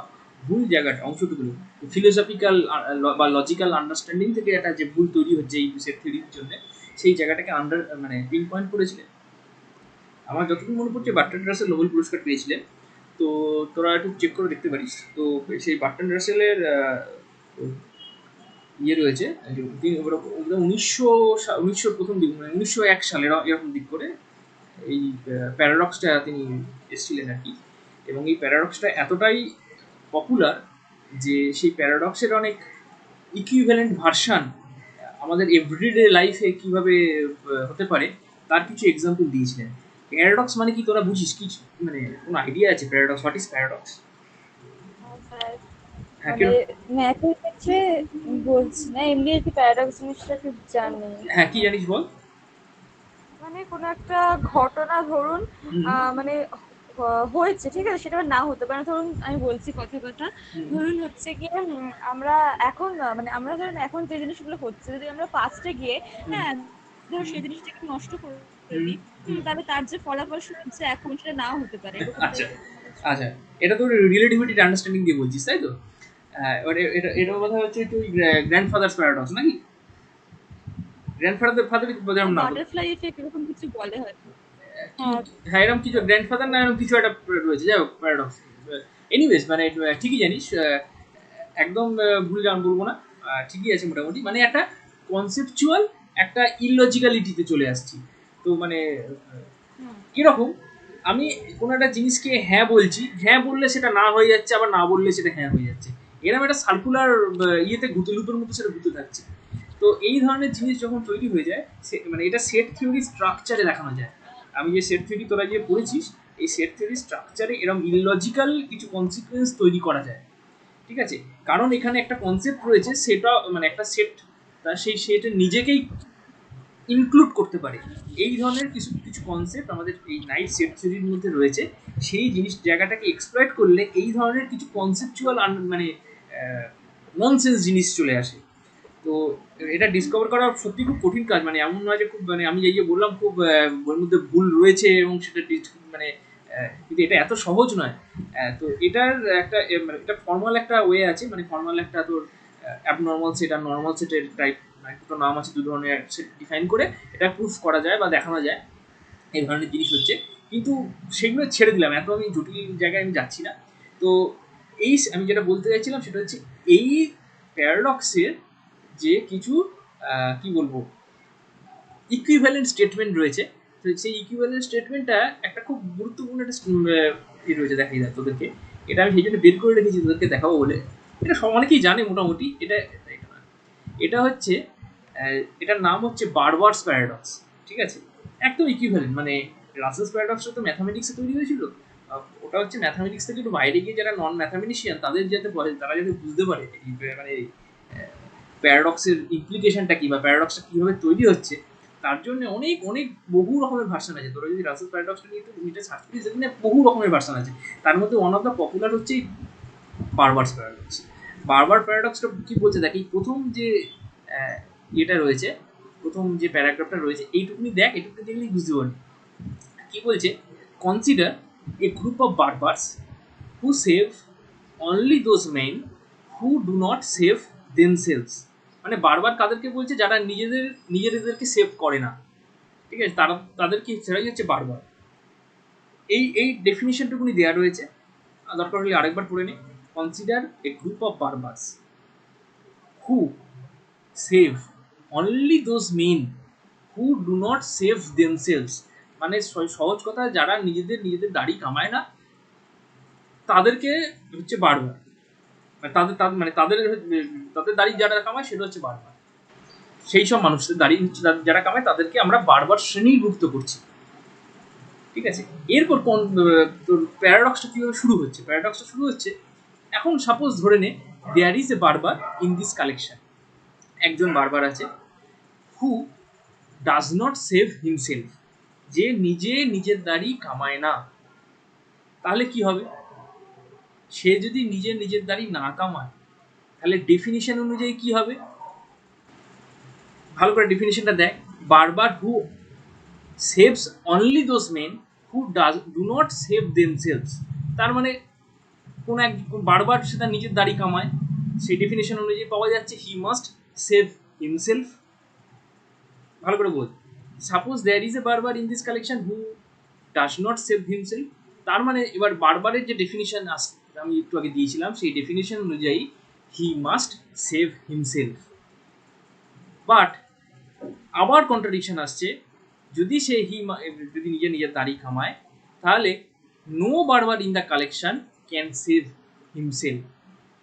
ভুল জায়গাটা অংশটুকু, ফিলোসফিক্যাল বা লজিক্যাল আন্ডারস্ট্যান্ডিং থেকে একটা যে ভুল তৈরি হচ্ছে এই সেট থিওরির জন্য, সেই জায়গাটাকে মানে পিন পয়েন্ট করেছিলেন। আমার যতটুকু মনে পড়ছে বার্ট্রান্ড রাসেল নোবেল পুরস্কার পেয়েছিলেন। তো তোরা একটু চেক করে দেখতে পারিস। তো সেই বার্ট্রান্ড রাসেলের ইয়ে রয়েছে, উনিশশো প্রথম দিক, মানে 1901 সালের এরকম দিক করে এই প্যারাডক্সটা তিনি এসেছিলেন আর কি। এবং এই প্যারাডক্সটা এতটাই পপুলার যে সেই প্যারাডক্সের অনেক ইকুইভ্যালেন্ট ভার্সান আমাদের এভরিডে লাইফে কিভাবে হতে পারে তার কিছু এক্সাম্পল দিয়েছিলেন। প্যারাডক্স মানে কি তোরা বুঝিস কি, মানে কোনো আইডিয়া আছে প্যারাডক্স, হোয়াট ইজ প্যারাডক্স? হ্যাঁ, মানে ম্যাথের ক্ষেত্রে বলছি না, এমনি আর কি প্যারাডক্স জিনিসটা ঠিক জানি। হ্যাঁ, কি জানিস বল। মানে কোনো একটা ঘটনা ধরুন মানে হয়েছে, ঠিক আছে, সেটা না হতে পারে। ধরুন আমি বলছি কথা ধরুন হচ্ছে কি আমরা এখন মানে আমরা ধরুন এখন যে জিনিসগুলো হচ্ছে, যদি আমরা পাস্টে গিয়ে হ্যাঁ ধরো সেই জিনিসটাকে নষ্ট করে দিই, তাহলে তার যে ফলাফল হচ্ছে এখন সেটা নাও হতে পারে। আচ্ছা আচ্ছা, এটা তো রিলেটিভিটি আন্ডারস্ট্যান্ডিং দিয়ে বলছিস, তাই তো? এটার কথা হচ্ছে তুই গ্র্যান্ডফাদার্স প্যারাডক্স নাকি? গ্র্যান্ডফাদার বোঝাম না, বাটারফ্লাই এফেক্ট এরকম কিছু বলে হয়তো। হ্যাঁ এরকম কিছু গ্র্যান্ডফাদার না, এরকম কিছু একটা রয়েছে, যাই হোক প্যারাডক্স। এনিওয়েজ মানে ঠিকই জানিস, একদম ভুল বলবো না, ঠিকই আছে মোটামুটি। মানে একটা কনসেপচুয়াল একটা ইললজিক্যালিটিতে চলে আসছি। তো মানে কিরকম, আমি কোনো একটা জিনিসকে হ্যাঁ বলছি, হ্যাঁ বললে সেটা না হয়ে যাচ্ছে, আবার না বললে সেটা হ্যাঁ হয়ে যাচ্ছে, এরকম একটা সার্কুলার ইয়েতে লুপের মতো সেটা ঘুরতে থাকছে। তো এই ধরনের জিনিস যখন তৈরি হয়ে যায়, মানে এটা সেট থিওরি স্ট্রাকচারে দেখানো যায়। আমি যে সেট থিওরি তোরা যে পড়েছিস, এই সেট থিওরি স্ট্রাকচারে এরকম ইললজিক্যাল কিছু কনসিকুয়েন্স তৈরি করা যায়, ঠিক আছে? কারণ এখানে একটা কনসেপ্ট রয়েছে, সেটা মানে একটা সেট সেই সেটের নিজেকেই ইনক্লুড করতে পারে। এই ধরনের কিছু কিছু কনসেপ্ট আমাদের এই নাইট সেট থিওরির মধ্যে রয়েছে। সেই জায়গাটাকে এক্সপ্লয়েট করলে এই ধরনের কিছু কনসেপচুয়াল মানে ননসেন্স জিনিস চলে আসে। তো এটা ডিসকভার করা সত্যি খুব কঠিন কাজ, মানে এমন নয় যে খুব, মানে আমি যে বললাম খুব ওর মধ্যে ভুল রয়েছে এবং সেটা মানে কিন্তু এটা এত সহজ নয়। তো এটার একটা মানে এটা ফর্মাল একটা ওয়ে আছে, মানে ফর্মাল একটা তোর অ্যাবনর্মাল সেট আর নর্মাল সেটের টাইপ, মানে দুটো নাম আছে, দু ধরনের সেট ডিফাইন করে এটা প্রুফ করা যায় বা দেখানো যায়, এই ধরনের জিনিস হচ্ছে। কিন্তু সেগুলো ছেড়ে দিলাম, এত আমি জটিল জায়গায় আমি যাচ্ছি না। তো আমি যেটা বলতে চাইছিলাম সেটা হচ্ছে এই প্যারাডক্সের যে কিছু কি বলবো ইকুইভ্যালেন্ট স্টেটমেন্ট রয়েছে। তো সেই ইকুইভ্যালেন্ট স্টেটমেন্টটা একটা খুব গুরুত্বপূর্ণ একটা রয়েছে, দেখাই যায় তোদেরকে। এটা আমি সেই জন্য বের করে রেখেছি তোদেরকে দেখাবো বলে। এটা অনেকেই জানে মোটামুটি। এটা হচ্ছে এটার নাম হচ্ছে বারবার্স প্যারাডক্স, ঠিক আছে? একদম ইকুইভ্যালেন্ট, মানে রাসেলস প্যারাডক্সটা তো ম্যাথামেটিক্সে তৈরি হয়েছিল, ওটা হচ্ছে ম্যাথামেটিক্স থেকে একটু বাইরে গিয়ে যারা নন ম্যাথামেটিশিয়ান তাদের যাতে তারা যাতে বুঝতে পারে মানে প্যারাডক্সের ইমপ্লিকেশনটা কি বা প্যারাডক্সটা কীভাবে তৈরি হচ্ছে, তার জন্য অনেক অনেক বহু রকমের ভার্সন আছে। তোরা যদি রাসেল প্যারাডক্সটা নিয়ে একটু নিজে সার্চ করিস, সেখানে বহু রকমের ভার্সন আছে। তার মধ্যে ওয়ান অফ দ্য পপুলার হচ্ছে বারবার্স প্যারাডক্স। বারবার প্যারাডক্সটা কি বলছে দেখ, এই প্রথম যে ইয়েটা রয়েছে, প্রথম যে প্যারাগ্রাফটা রয়েছে, এইটুকুনি দেখ, এইটুকুনি দেখলেই বুঝতে পারবি কি বলছে। Consider a group of barbers who shave only those men who do not shave themselves. মানে বারবার কাদেরকে বলছে? যারা নিজেদেরকে সেভ করে না, ঠিক আছে? তাদেরকে সেটাই হচ্ছে বারবার। এই ডেফিনিশনটুকুনি দেওয়া রয়েছে, দরকার হলে আরেকবার পড়ে নে। Consider a group of barbers who shave only those men who do not shave themselves. মানে সহজ কথা, যারা নিজেদের দাড়ি কামায় না তাদেরকে হচ্ছে বারবার, মানে তাদের দাড়ি যারা কামায় সেটা হচ্ছে বারবার। সেই সব মানুষদের দাড়ি যারা কামায় তাদেরকে আমরা বারবার শ্রেণীভুক্ত করছি। ঠিক আছে। এরপর তোর প্যারাডক্সটা কিভাবে শুরু হচ্ছে, প্যারাডক্সটা শুরু হচ্ছে এখন সাপোজ ধরে নে দেয়ার is a barber in this collection, একজন বারবার আছে হু ডাজ নট সেভ হিমসেলফ, যে নিজে নিজের দাড়ি কামায় না। তাহলে কি হবে, সে যদি নিজে নিজের দাড়ি না কামায় তাহলে ডেফিনিশন অনুযায়ী কি হবে, ভালো করে ডেফিনিশনটা দেখ। Barber who shaves only those men who do not shave themselves, তার মানে কোন এক বারবার সে তার নিজের দাড়ি কামায়, সেই ডেফিনেশন অনুযায়ী পাওয়া যাচ্ছে হি মাস্ট সেভ হিমসেলফ। ভালো করে বল, suppose there is a barber in this collection who does not shave himself, তার মানে এবার বারবারের যে ডেফিনিশন আমি একটু আগে দিয়েছিলাম সেই ডেফিনিশন অনুযায়ী হি মাস্ট সেভ হিমসেলফ। বাট আবার কন্ট্রাডিকশন আসছে, যদি সে যদি নিজে নিজের দাড়ি কামায় তাহলে no barber in the collection can shave himself,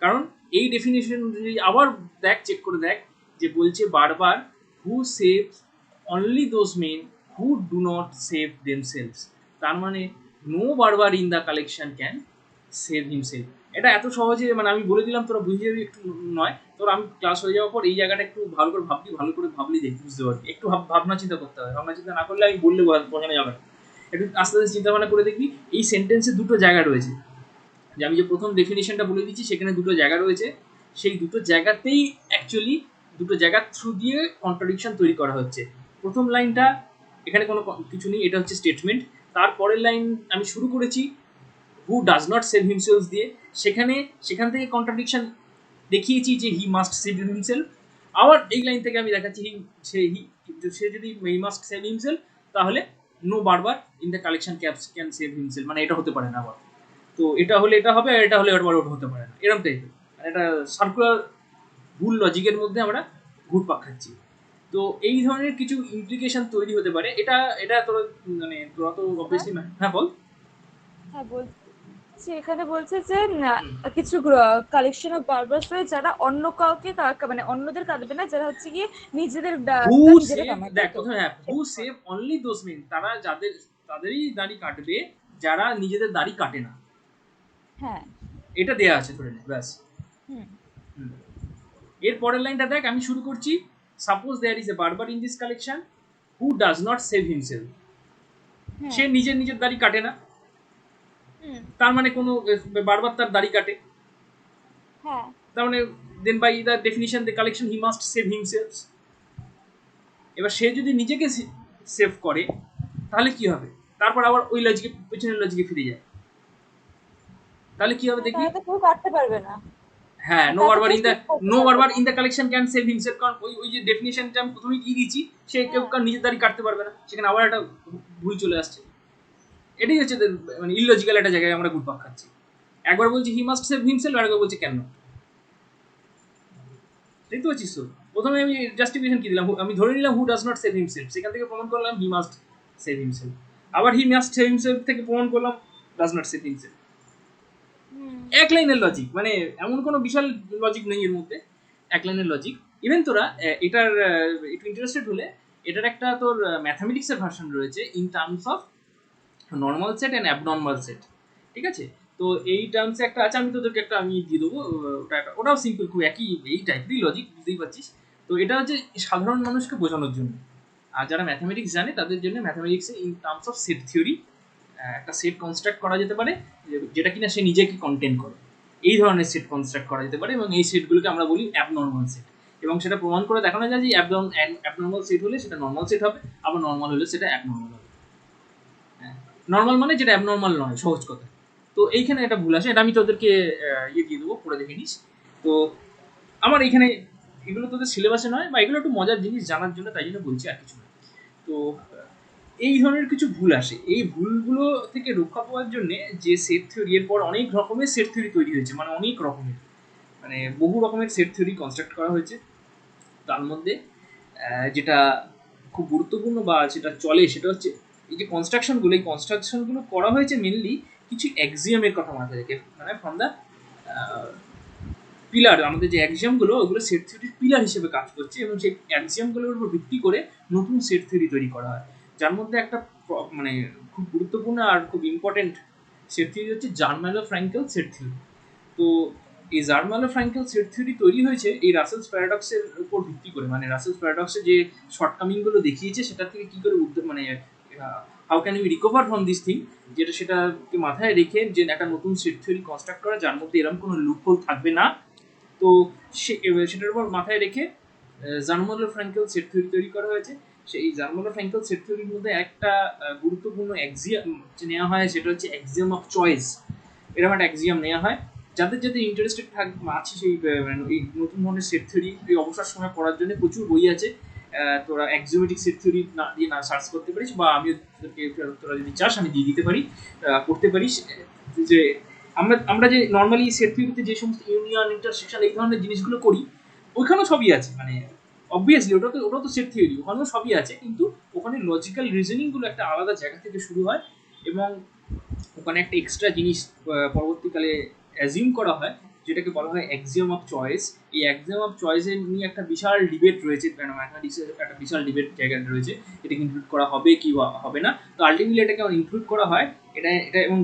কারণ এই ডেফিনেশন অনুযায়ী আবার দেখ, চেক করে দেখ যে বলছে barber who shave only those men who do not shave themselves, তার মানে no barber in the collection can shave himself. এটা এত সহজে মানে আমি বলে দিলাম তোরা বুঝে যাবি একটু নয়, তোরা আমি ক্লাস হয়ে যাওয়ার পর এই জায়গাটা একটু ভালো করে ভাববি, ভালো করে ভাবলি দেখি বুঝতে পারবি, একটু ভাবনা চিন্তা করতে হবে, ভাবনা চিন্তা না করলে আমি বললে বোঝানো যাবে না, একটু আস্তে আস্তে চিন্তা ভাবনা করে দেখবি। এই সেন্টেন্সে দুটো জায়গা রয়েছে, যে আমি যে প্রথম ডেফিনেশনটা বলে দিচ্ছি সেখানে দুটো জায়গা রয়েছে, সেই দুটো জায়গাতেই অ্যাকচুয়ালি দুটো জায়গার থ্রু দিয়ে কন্ট্রাডিকশন তৈরি করা হচ্ছে। প্রথম লাইনটা এখানে কোনো কিছু নেই, এটা হচ্ছে স্টেটমেন্ট। তারপরের লাইন আমি শুরু করেছি হু ডাজ নট সেভ হিমসেলফ দিয়ে, সেখান থেকে কন্ট্রাডিকশন দেখিয়েছি যে হি মাস্ট সেভ হিমসেলফ। আবার এই লাইন থেকে আমি দেখাচ্ছি সে যদি হি মাস্ট সেভ হিমসেলফ তাহলে no barber in the collection can shave himself, মানে এটা হতে পারে না আবার, তো এটা হলে এটা হবে আর এটা হলে এবার ওটা হতে পারে না, এরকম টাইপের মানে এটা সার্কুলার ভুল লজিকের মধ্যে আমরা ঘুরপাক খাচ্ছি। তো এই ধরনের কিছু ইমপ্লিকেশন তৈরি হতে পারে। এটা এটা তোরা মানে তোরা তো অবভিয়াসলি, হ্যাঁ বল। হ্যাঁ বলছি, এখানে বলছে যে কিছু কালেকশন অফ বারবারস রয়েছে যারা অন্য কাউকে মানে অন্যদের কাটবে না, যারা হচ্ছে গিয়ে নিজেদের হু নিজেরা সেভ, কামায়, দেখ তাই তো? প্রথমে হ্যাঁ, হু সেভ অনলি দোজ মেন, তারা তাদেরই দাড়ি কাটবে যারা নিজেদের দাড়ি কাটে না, হ্যাঁ। এটা দেয়া আছে ধরে নে, ব্যাস। হুম। এর পরের লাইনটা দেখ, আমি শুরু করছি suppose there is a barber in this collection who does not shave himself, সে নিজের নিজের দাড়ি কাটে না, তার মানে কোনো বারবার তার দাড়ি কাটে, হ্যাঁ। তার মানে then by the definition the collection he must shave himself. এবার সে যদি নিজেকে সেভ করে তাহলে কি হবে, তারপর আবার ওই লজিকে পেছনের লজিকে ফিরে যায়, তাহলে কি হবে দেখবি। তারা তো কেউ কাটতে পারবে না। হ্যাঁ, নো তারা তো বারবার কেউ ইন দ্য save করতে পারবে না। কালেকশন ক্যান সেভ হিমসেলফ, কারণ ওই যে ডেফিনিশনটা আমি প্রথমেই দিয়ে দিয়েছি, সে কেউ কার নিজের দাড়ি কাটতে পারবে না, সেখানে আবার একটা ভুল চলে আসছে। এটাই হচ্ছে মানে ইললজিক্যাল একটা জায়গায় আমরা ঘুরপাক খাচ্ছি। একবার বলছি হি মাস্ট সেভ হিমসেলফ, আর একবার বলছি কেন। দেখতে পাচ্ছিস তো, প্রথমে আমি জাস্টিফিকেশন কি দিলাম, আমি ধরে নিলাম হু ডাজ নট সেভ হিমসেলফ, সেখান থেকে প্রমাণ করলাম হি মাস্ট সেভ হিমসেলফ, আবার হি মাস্ট সেভ হিমসেলফ থেকে প্রমাণ করলাম ডাজ নট সেভ হিমসেলফ। এক লাইনের লজিক, মানে এমন কোনো বিশাল লজিক নেই এর মধ্যে, এক লাইনের লজিক। ইভেন তোরা এটার একটু ইন্টারেস্টেড হলে এটার একটা তোর ম্যাথামেটিক্সের ভার্সন রয়েছে in terms of normal set and abnormal set, ঠিক আছে। তো এই টার্মসে একটা আছে, আমি তোদেরকে একটা আমি দিয়ে দেবো, ওটাও সিম্পল, খুব একই এই টাইপেরই লজিক, বুঝতেই পারছিস। তো এটা হচ্ছে সাধারণ মানুষকে বোঝানোর জন্য, আর যারা ম্যাথামেটিক্স জানে তাদের জন্য ম্যাথামেটিক্সে in terms of set theory একটা সেট কনস্ট্রাক্ট করা যেতে পারে যেটা কিনা সে নিজেকে কন্টেন্ট করে, এই ধরনের সেট কনস্ট্রাক্ট করা যেতে পারে, এবং এই সেটগুলোকে আমরা বলি অ্যাবনর্মাল সেট, এবং সেটা প্রমাণ করে দেখানো যায় যে অ্যাবনর্মাল সেট হলে সেটা নর্মাল সেট হবে, আবার নর্মাল হলে সেটা অ্যাবনর্মাল হবে। নর্মাল মানে যেটা অ্যাবনর্মাল নয়, সহজ কথা। তো এইখানে এটা ভুল আসে, এটা আমি তোদেরকে ইয়ে দিয়ে দেবো, পড়ে দেখে নিস। তো আমার এইখানে এগুলো তোদের সিলেবাসে নয়, বা এগুলো একটু মজার জিনিস জানার জন্য, তাই জন্য বলছি, আর কিছু না। তো এই ধরনের কিছু ভুল আসে, এই ভুলগুলো থেকে রক্ষা পাওয়ার জন্য যে সেট থিওরি, এর পর অনেক রকমের সেট থিওরি তৈরি হয়েছে, মানে অনেক রকমের, মানে বহু রকমের সেট থিওরি কনস্ট্রাক্ট করা হয়েছে। তার মধ্যে যেটা খুব গুরুত্বপূর্ণ বা যেটা চলে সেটা হচ্ছে এই যে কনস্ট্রাকশনগুলো, এই কনস্ট্রাকশনগুলো করা হয়েছে মেনলি কিছু অ্যাক্সিয়ামের কথা মাথায় রেখে, মানে ফ্রম দ্য পিলার, আমাদের যে অ্যাক্সিয়ামগুলো ওগুলো সেট থিওরির পিলার হিসেবে কাজ করছে, এবং সেই অ্যাক্সিয়ামগুলোর উপর ভিত্তি করে নতুন সেট থিওরি তৈরি করা হয়। যার মধ্যে একটা মানে খুব গুরুত্বপূর্ণ আর খুব ইম্পর্টেন্ট সেট থিওরি হচ্ছে জার্মালো-ফ্র্যাঙ্কেল সেট থিওরি। তো এই জার্মালো-ফ্র্যাঙ্কেল সেট থিওরি তৈরি হয়েছে এই রাসেলস প্যারাডক্সের উপর ভিত্তি করে, মানে রাসেলস প্যারাডক্সে যে শর্টকামিংগুলো দেখিয়েছে সেটা থেকে কি করে মানে how can we recover from this thing, যেটা সেটাকে মাথায় রেখে যে একটা নতুন সেট থিওরি কনস্ট্রাক্ট করা যার মধ্যে এরকম কোনো লুপহোল থাকবে না। তো সেটার উপর মাথায় রেখে জার্মালো-ফ্র্যাঙ্কেল সেট থিওরি তৈরি করা হয়েছে। সেই জার্মালো-ফ্র্যাঙ্কেল সেট থিওরির মধ্যে একটা গুরুত্বপূর্ণ অ্যাক্সিয়াম নেওয়া হয়, সেটা হচ্ছে অ্যাক্সিয়াম অফ চয়েস। এরকম একটা অ্যাক্সিয়াম নেওয়া হয়। যাদের যাদের ইন্টারেস্টেড আছে সেই এই নতুন ধরনের সেট থিওরি এই অবসর সময় পড়ার জন্য প্রচুর বই আছে। তোরা অ্যাক্সিওমেটিক সেট থিওরি না দিয়ে না সার্চ করতে পারিস, বা আমিও তোরা যদি চাস আমি দিয়ে দিতে পারি, পড়তে পারিস। যে আমরা যে নর্মালি সেট থিওরিতে যে সমস্ত ইউনিয়ন, ইন্টারসেকশন এই ধরনের জিনিসগুলো করি, ওইখানেও সবই আছে। মানে অবভিয়াসলি ওটা তো সেট থিওরি, ওখানেও সবই আছে, কিন্তু ওখানে লজিক্যাল রিজনিংগুলো একটা আলাদা জায়গা থেকে শুরু হয়, এবং ওখানে একটা এক্সট্রা জিনিস পরবর্তীকালে অ্যাজিউম করা হয় যেটাকে বলা হয় অ্যাক্সিওম অফ চয়েস। এই অ্যাক্সিওম অফ চয়েসের নিয়ে একটা বিশাল ডিবেট রয়েছে, ম্যাথমেটিক্সের একটা বিশাল ডিবেট জায়গাটা রয়েছে, এটাকে ইনক্লুড করা হবে কি হবে না। তো আলটিমেটলি এটাকে ইনক্লুড করা হয়, এটা এবং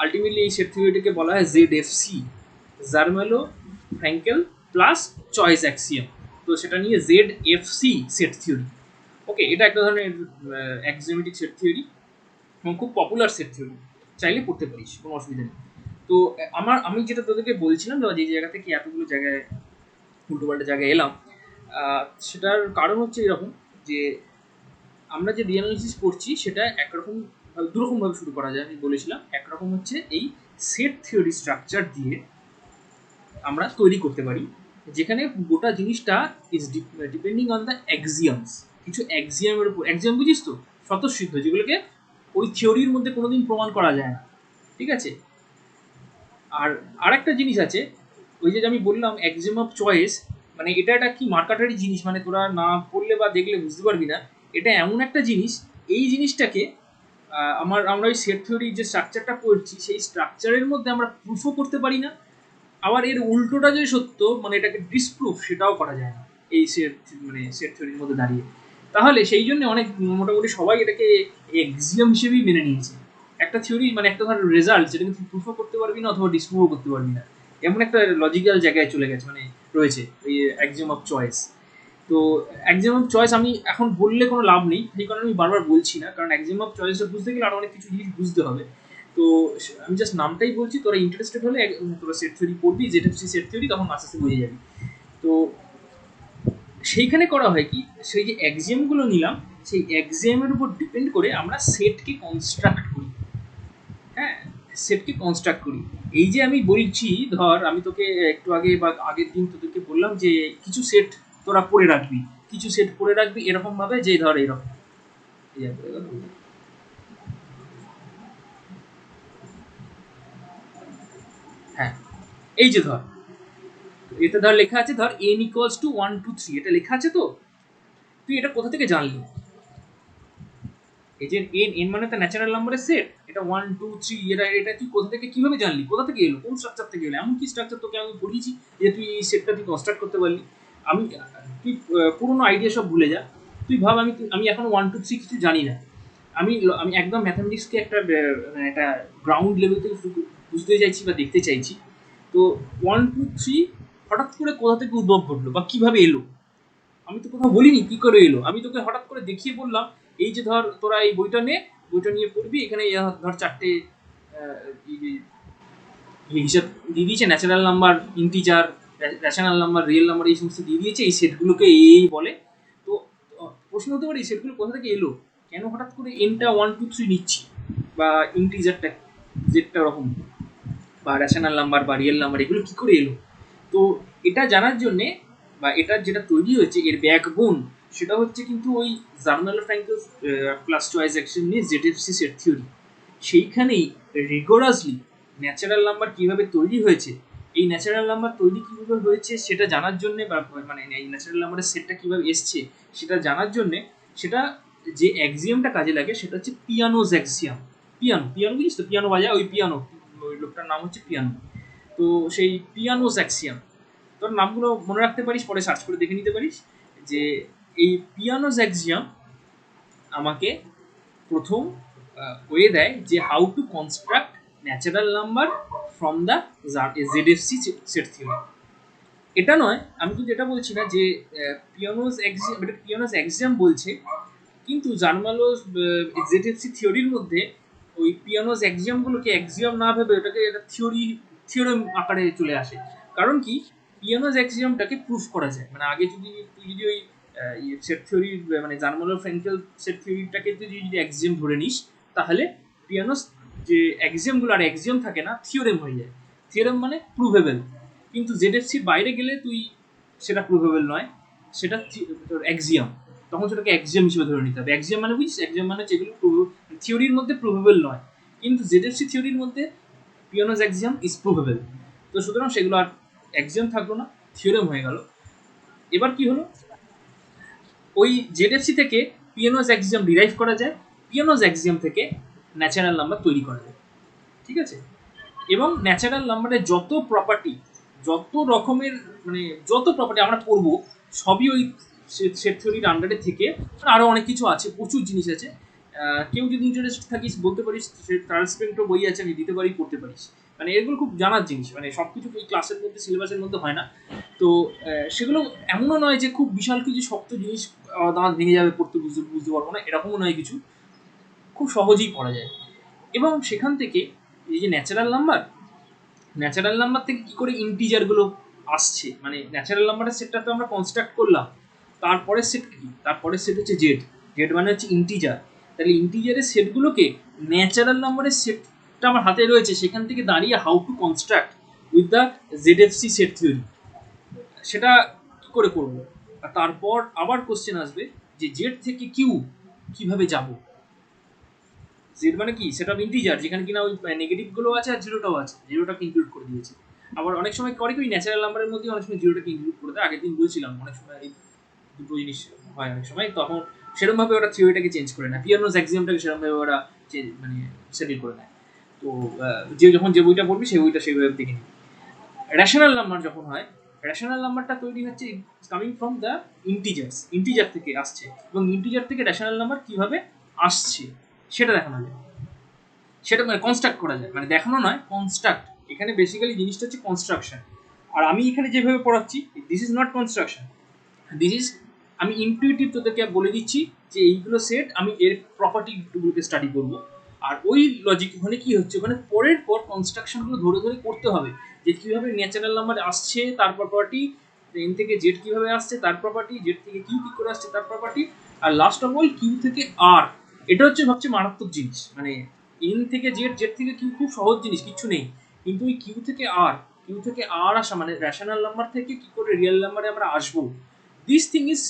আলটিমেটলি এই সেট থিওরিটাকে বলা হয় ZFC, Zermelo Fraenkel plus choice axiom. তো সেটা নিয়ে ZFC সেট থিওরি। ওকে, এটা একটা ধরনের অ্যাক্সিওমেটিক সেট থিওরি এবং খুব পপুলার সেট থিওরি, চাইলে পড়তে পারিস, কোনো অসুবিধা নেই। তো আমি যেটা তোদেরকে বলছিলাম, যে জায়গা থেকে এতগুলো জায়গায় উল্টোপাল্টা জায়গায় এলাম, সেটার কারণ হচ্ছে এরকম যে আমরা যে রিঅ্যানালিসিস করছি সেটা একরকম দুরকমভাবে শুরু করা যায়। আমি বলেছিলাম একরকম হচ্ছে এই সেট থিওরি স্ট্রাকচার দিয়ে আমরা তৈরি করতে পারি, যেখানে গোটা জিনিসটা ইজ ডিপেন্ডিং অন দ্য অ্যাক্সিয়ামস। কিছু অ্যাক্সিয়ামের উপর, অ্যাক্সিয়াম বুঝিস তো, স্বতঃসিদ্ধ, যেগুলোকে ওই থিওরির মধ্যে কোনোদিন প্রমাণ করা যায় না, ঠিক আছে। আর আরেকটা জিনিস আছে, ওই যে আমি বললাম অ্যাক্সিওম অফ চয়েস, মানে এটা একটা কি মার্কাটারি জিনিস, মানে তোরা না পড়লে বা দেখলে বুঝতে পারবি না। এটা এমন একটা জিনিস, এই জিনিসটাকে আমরা ওই সেট থিওরির যে স্ট্রাকচারটা পড়ছি সেই স্ট্রাকচারের মধ্যে আমরা প্রুফও করতে পারি না, আবার এর উল্টোটা যে সত্য, মানে এটাকে ডিসপ্রুফ সেটাও করা যায় না এই সেট থিওরির মধ্যে দাঁড়িয়ে। তাহলে সেই জন্য অনেক মোটামুটি সবাই এটাকে এক্সিয়াম হিসেবেই মেনে নিয়েছে। একটা থিওরি মানে একটা ধরনের রেজাল্ট যেটাকে তুই প্রুফও করতে পারবি না অথবা ডিসপ্রুভও করতে পারবি না, এমন একটা লজিক্যাল জায়গায় চলে গেছে, মানে রয়েছে এই অ্যাক্সিওম অফ চয়েস। তো অ্যাক্সিওম অফ চয়েস আমি এখন বললে কোনো লাভ নেই, সেই কারণে আমি বারবার বলছি না, কারণ অ্যাক্সিওম অফ চয়েসটা বুঝতে গেলে আরও অনেক কিছু জিনিস বুঝতে হবে। তো আমি জাস্ট নামটাই বলছি, তোরা ইন্টারেস্টেড হলে তোরা সেট থিওরি পড়বি, ZFC সেট থিওরি, তখন আস্তে আস্তে বুঝে যাবি। তো সেইখানে করা হয় কি, সেই যে অ্যাক্সিয়ামগুলো নিলাম সেই অ্যাক্সিয়ামের উপর ডিপেন্ড করে আমরা সেটকে কনস্ট্রাক্ট করি। হ্যাঁ, সেটকে কনস্ট্রাক্ট করি। এই যে আমি বলছি, ধর আমি তোকে একটু আগে বা আগের দিন তোদেরকে বললাম যে কিছু সেট তোরা পড়ে রাখবি, কিছু সেট পড়ে রাখবি এরকম ভাবে যে ধর এরকম, হ্যাঁ এই যে ধর এটা ধর লেখা আছে, ধর n equals to 1 2 3, এটা লেখা আছে। তো তুই এটা কোথা থেকে জানলি? এই যে n মানে তো ন্যাচারাল নাম্বারের সেট, এটা 1 2 3, এটা তুই কোথা থেকে কিভাবে জানলি, কোথা থেকে এলো, কোন স্ট্রাকচার থেকে এলো? এমন কি স্ট্রাকচার তোকে আমি পড়িয়েছি যে তুই এই সেটটা তুই কনস্ট্রাক্ট করতে পারলি? তুই পুরোনো আইডিয়া সব ভুলে যা। তুই ভাব আমি এখন 1 2 3 কিছু জানি না, আমি একদম ম্যাথামেটিক্সকে মানে একটা গ্রাউন্ড লেভেল থেকে বুঝতে চাইছি বা দেখতে চাইছি। তো 1 2 3 হঠাৎ করে কোথা থেকে উদ্ভব ঘটলো বা কিভাবে এলো? আমি তো কোথাও বলিনি কি করে এলো, আমি তোকে হঠাৎ করে দেখিয়ে বললাম এই যে ধর তোরা এই বইটা নিয়ে পড়বি, এখানে ধর চারটে হিসাব দিয়ে দিয়েছে, natural number, integer, rational number, real number, এই সমস্ত দিয়ে দিয়েছে, এই সেটগুলোকে এই বলে। তো প্রশ্ন হতে পারে এই সেটগুলো কোথা থেকে এলো, কেন হঠাৎ করে এনটা 1 2 3 নিচ্ছি, বা ইন্টিজারটা জেডটা ওরকম, বা রেশনাল নাম্বার বা রিয়েল নাম্বার, এগুলো কী করে এলো? তো এটা জানার জন্যে, বা এটা যেটা তৈরি হয়েছে এর ব্যাকবোন, সেটা হচ্ছে কিন্তু ওই জার্মালো-ফ্র্যাঙ্কেল প্লাস চয়েস অ্যাকশন নিয়ে ZFC সেট থিওরি। সেইখানেই রিগোরাসলি ন্যাচারাল নাম্বার কীভাবে তৈরি হয়েছে, এই ন্যাচারাল নাম্বার তৈরি কীভাবে হয়েছে সেটা জানার জন্যে, বা মানে এই ন্যাচারাল নাম্বারের সেটটা কীভাবে এসছে সেটা জানার জন্যে, সেটা যে অ্যাক্সিয়ামটা কাজে লাগে সেটা হচ্ছে পিয়ানোজ অ্যাক্সিয়াম। পিয়ানো বুঝিস তো, পিয়ানো বাজায় ওই পিয়ানো, ওই লোকটার নাম হচ্ছে পিয়ানো। তো সেই পিয়ানোজ অ্যাক্সিয়াম, তোর নামগুলো মনে রাখতে পারিস, পরে সার্চ করে দেখে নিতে পারিস যে এই পিয়ানোজ অ্যাক্সিয়াম আমাকে প্রথম ওয়ে দেয় যে how to construct natural number from the ZFC set theory. এটা নয়, আমি কিন্তু এটা বলছি না যে পিয়ানোস এক্সাম, এটা পিয়ানোস এক্সাম বলছে, কিন্তু জার্মালোস জেডএফসি থিওরির মধ্যে ওই পিয়ানোস এক্সামগুলোকে এক্সাম না ভেবে ওটাকে একটা থিওরেম আকারে চলে আসে। কারণ কি, পিয়ানোস এক্সামটাকে প্রুফ করা যায়, মানে আগে যদি তুই যদি ওই সেট থিওরি মানে জার্মালো ফ্রেন্কেল সেট থিওরিটাকে তুই যদি এক্সাম ধরে নিস, তাহলে পিয়ানোস যে এক্সামগুলো আর এক্সাম থাকে না, থিওরেম হয়ে যায়। থিওরেম মানে প্রুভেবল। কিন্তু জেডএফসির বাইরে গেলে তুই সেটা প্রুভেবল নয়, সেটা তোর এক্সাম, তখন সেটাকে এক্সাম হিসেবে ধরে নিতে হবে। এক্সাম মানে বুঝিস, এক্সাম মানে যেগুলো থিওরির মধ্যে প্রুভেবল নয়, কিন্তু জেডএফসি থিওরির মধ্যে পিয়ানোস এক্সাম ইজ প্রুভেবল। তো সুতরাং সেগুলো আর এক্সাম থাকলো না, থিওরেম হয়ে গেল। এবার কি হলো, ওই জেডএফসি থেকে পিয়ানোস এক্সাম ডিরাইভ করা যায়, পিয়ানোস এক্সাম থেকে ন্যাচারাল নাম্বার তৈরি করা যায়, ঠিক আছে। এবং ন্যাচারাল নাম্বারের যত প্রপার্টি, যত রকমের মানে যত প্রপার্টি আমরা পড়বো, সবই ওই সেট থিওরির আন্ডারে থেকে। আরও অনেক কিছু আছে, প্রচুর জিনিস আছে। কেউ যদি ইন্টারেস্ট থাকিস বলতে পারিস, ট্রান্সপেরেন্টও বই আছে, আমি দিতে পারি, পড়তে পারিস। মানে এগুলো খুব জানার জিনিস, মানে সব কিছু এই ক্লাসের মধ্যে সিলেবাসের মধ্যে হয় না। তো সেগুলো এমনও নয় যে খুব বিশাল কিছু শক্ত জিনিস, দাঁত ভেঙে যাবে পড়তে, বুঝতে পারবো না, এরকমও নয় কিছু, খুব সহজেই পড়া যায়। এবং সেখান থেকে এই যে ন্যাচারাল নাম্বার থেকে কি করে ইন্টিজারগুলো আসছে, মানে ন্যাচারাল নাম্বারের সেটটা তো আমরা কনস্ট্রাক্ট করলাম, তারপরের সেট কি, তারপরের সেট হচ্ছে জেড মানে হচ্ছে ইন্টিজার। তাহলে ইন্টিজারের সেটগুলোকে ন্যাচারাল নাম্বারের সেটটা আমার হাতে রয়েছে, সেখান থেকে দাঁড়িয়ে how to construct with the ZFC set theory, সেটা কি করে করবো। আর তারপর আবার কোশ্চেন আসবে যে জেড থেকে কিউ কিভাবে যাবো। জেড মানে কি, সেটা ইন্টিজার, যেখানে কিনা ওই নেগেটিভগুলো আছে আর জিরোটাও আছে, জিরোটাকে ইনক্লুড করে দিয়েছে। আবার অনেক সময় করে কি ওই ন্যাচারাল নাম্বারের মধ্যে অনেক সময় জিরোটাকে ইনক্লুড করে দেয়। আগের দিন বলছিলাম অনেক সময় এই দুটো জিনিস হয় অনেক সময়, তখন সেরকমভাবে ওরা থিওরিটাকে চেঞ্জ করে নেয়, পিয়ানোস এক্সামটাকে সেরকমভাবে ওরা মানে সেটেল করে নেয়। তো যে যখন যে বইটা পড়বি সেই বইটা সেইভাবে দেখে নিবি। রেশনাল নাম্বার যখন হয়, রেশনাল নাম্বারটা তৈরি হচ্ছে কামিং ফ্রম দ্য ইন্টিজার থেকে আসছে, এবং ইন্টিজার থেকে রেশনাল নাম্বার কিভাবে আসছে সেটা দেখানো যায়, সেটা মানে কনস্ট্রাক্ট করা যায়, মানে দেখানো নয়, কনস্ট্রাক্ট। এখানে বেসিক্যালি জিনিসটা হচ্ছে কনস্ট্রাকশন। আর আমি এখানে যেভাবে পড়াচ্ছি, this is not construction, this is আমি ইনটুইটিভ তোদেরকে বলে দিচ্ছি যে এইগুলো সেট, আমি এর প্রপার্টিগুলোকে স্টাডি করবো। আর ওই লজিক ওখানে কি হচ্ছে, ওখানে পরের পর কনস্ট্রাকশনগুলো ধরে ধরে করতে হবে, যে কীভাবে ন্যাচারাল নাম্বার আসছে তার প্রপার্টি, এন থেকে জেড কীভাবে আসছে তার প্রপার্টি, জেড থেকে কিউ কী করে আসছে তার প্রপার্টি, আর লাস্ট অফ অল কিউ থেকে আর। এটা হচ্ছে সবচেয়ে মারাত্মক জিনিস, মানে এন থেকে জেড, জেড থেকে কিউ খুব সহজ জিনিস, কিছু নেই, কিন্তু ওই কিউ থেকে আর আসা, মানে রেশনাল নাম্বার থেকে কি করে রিয়েল নাম্বারে আমরা আসবো, দিস থিং ইজ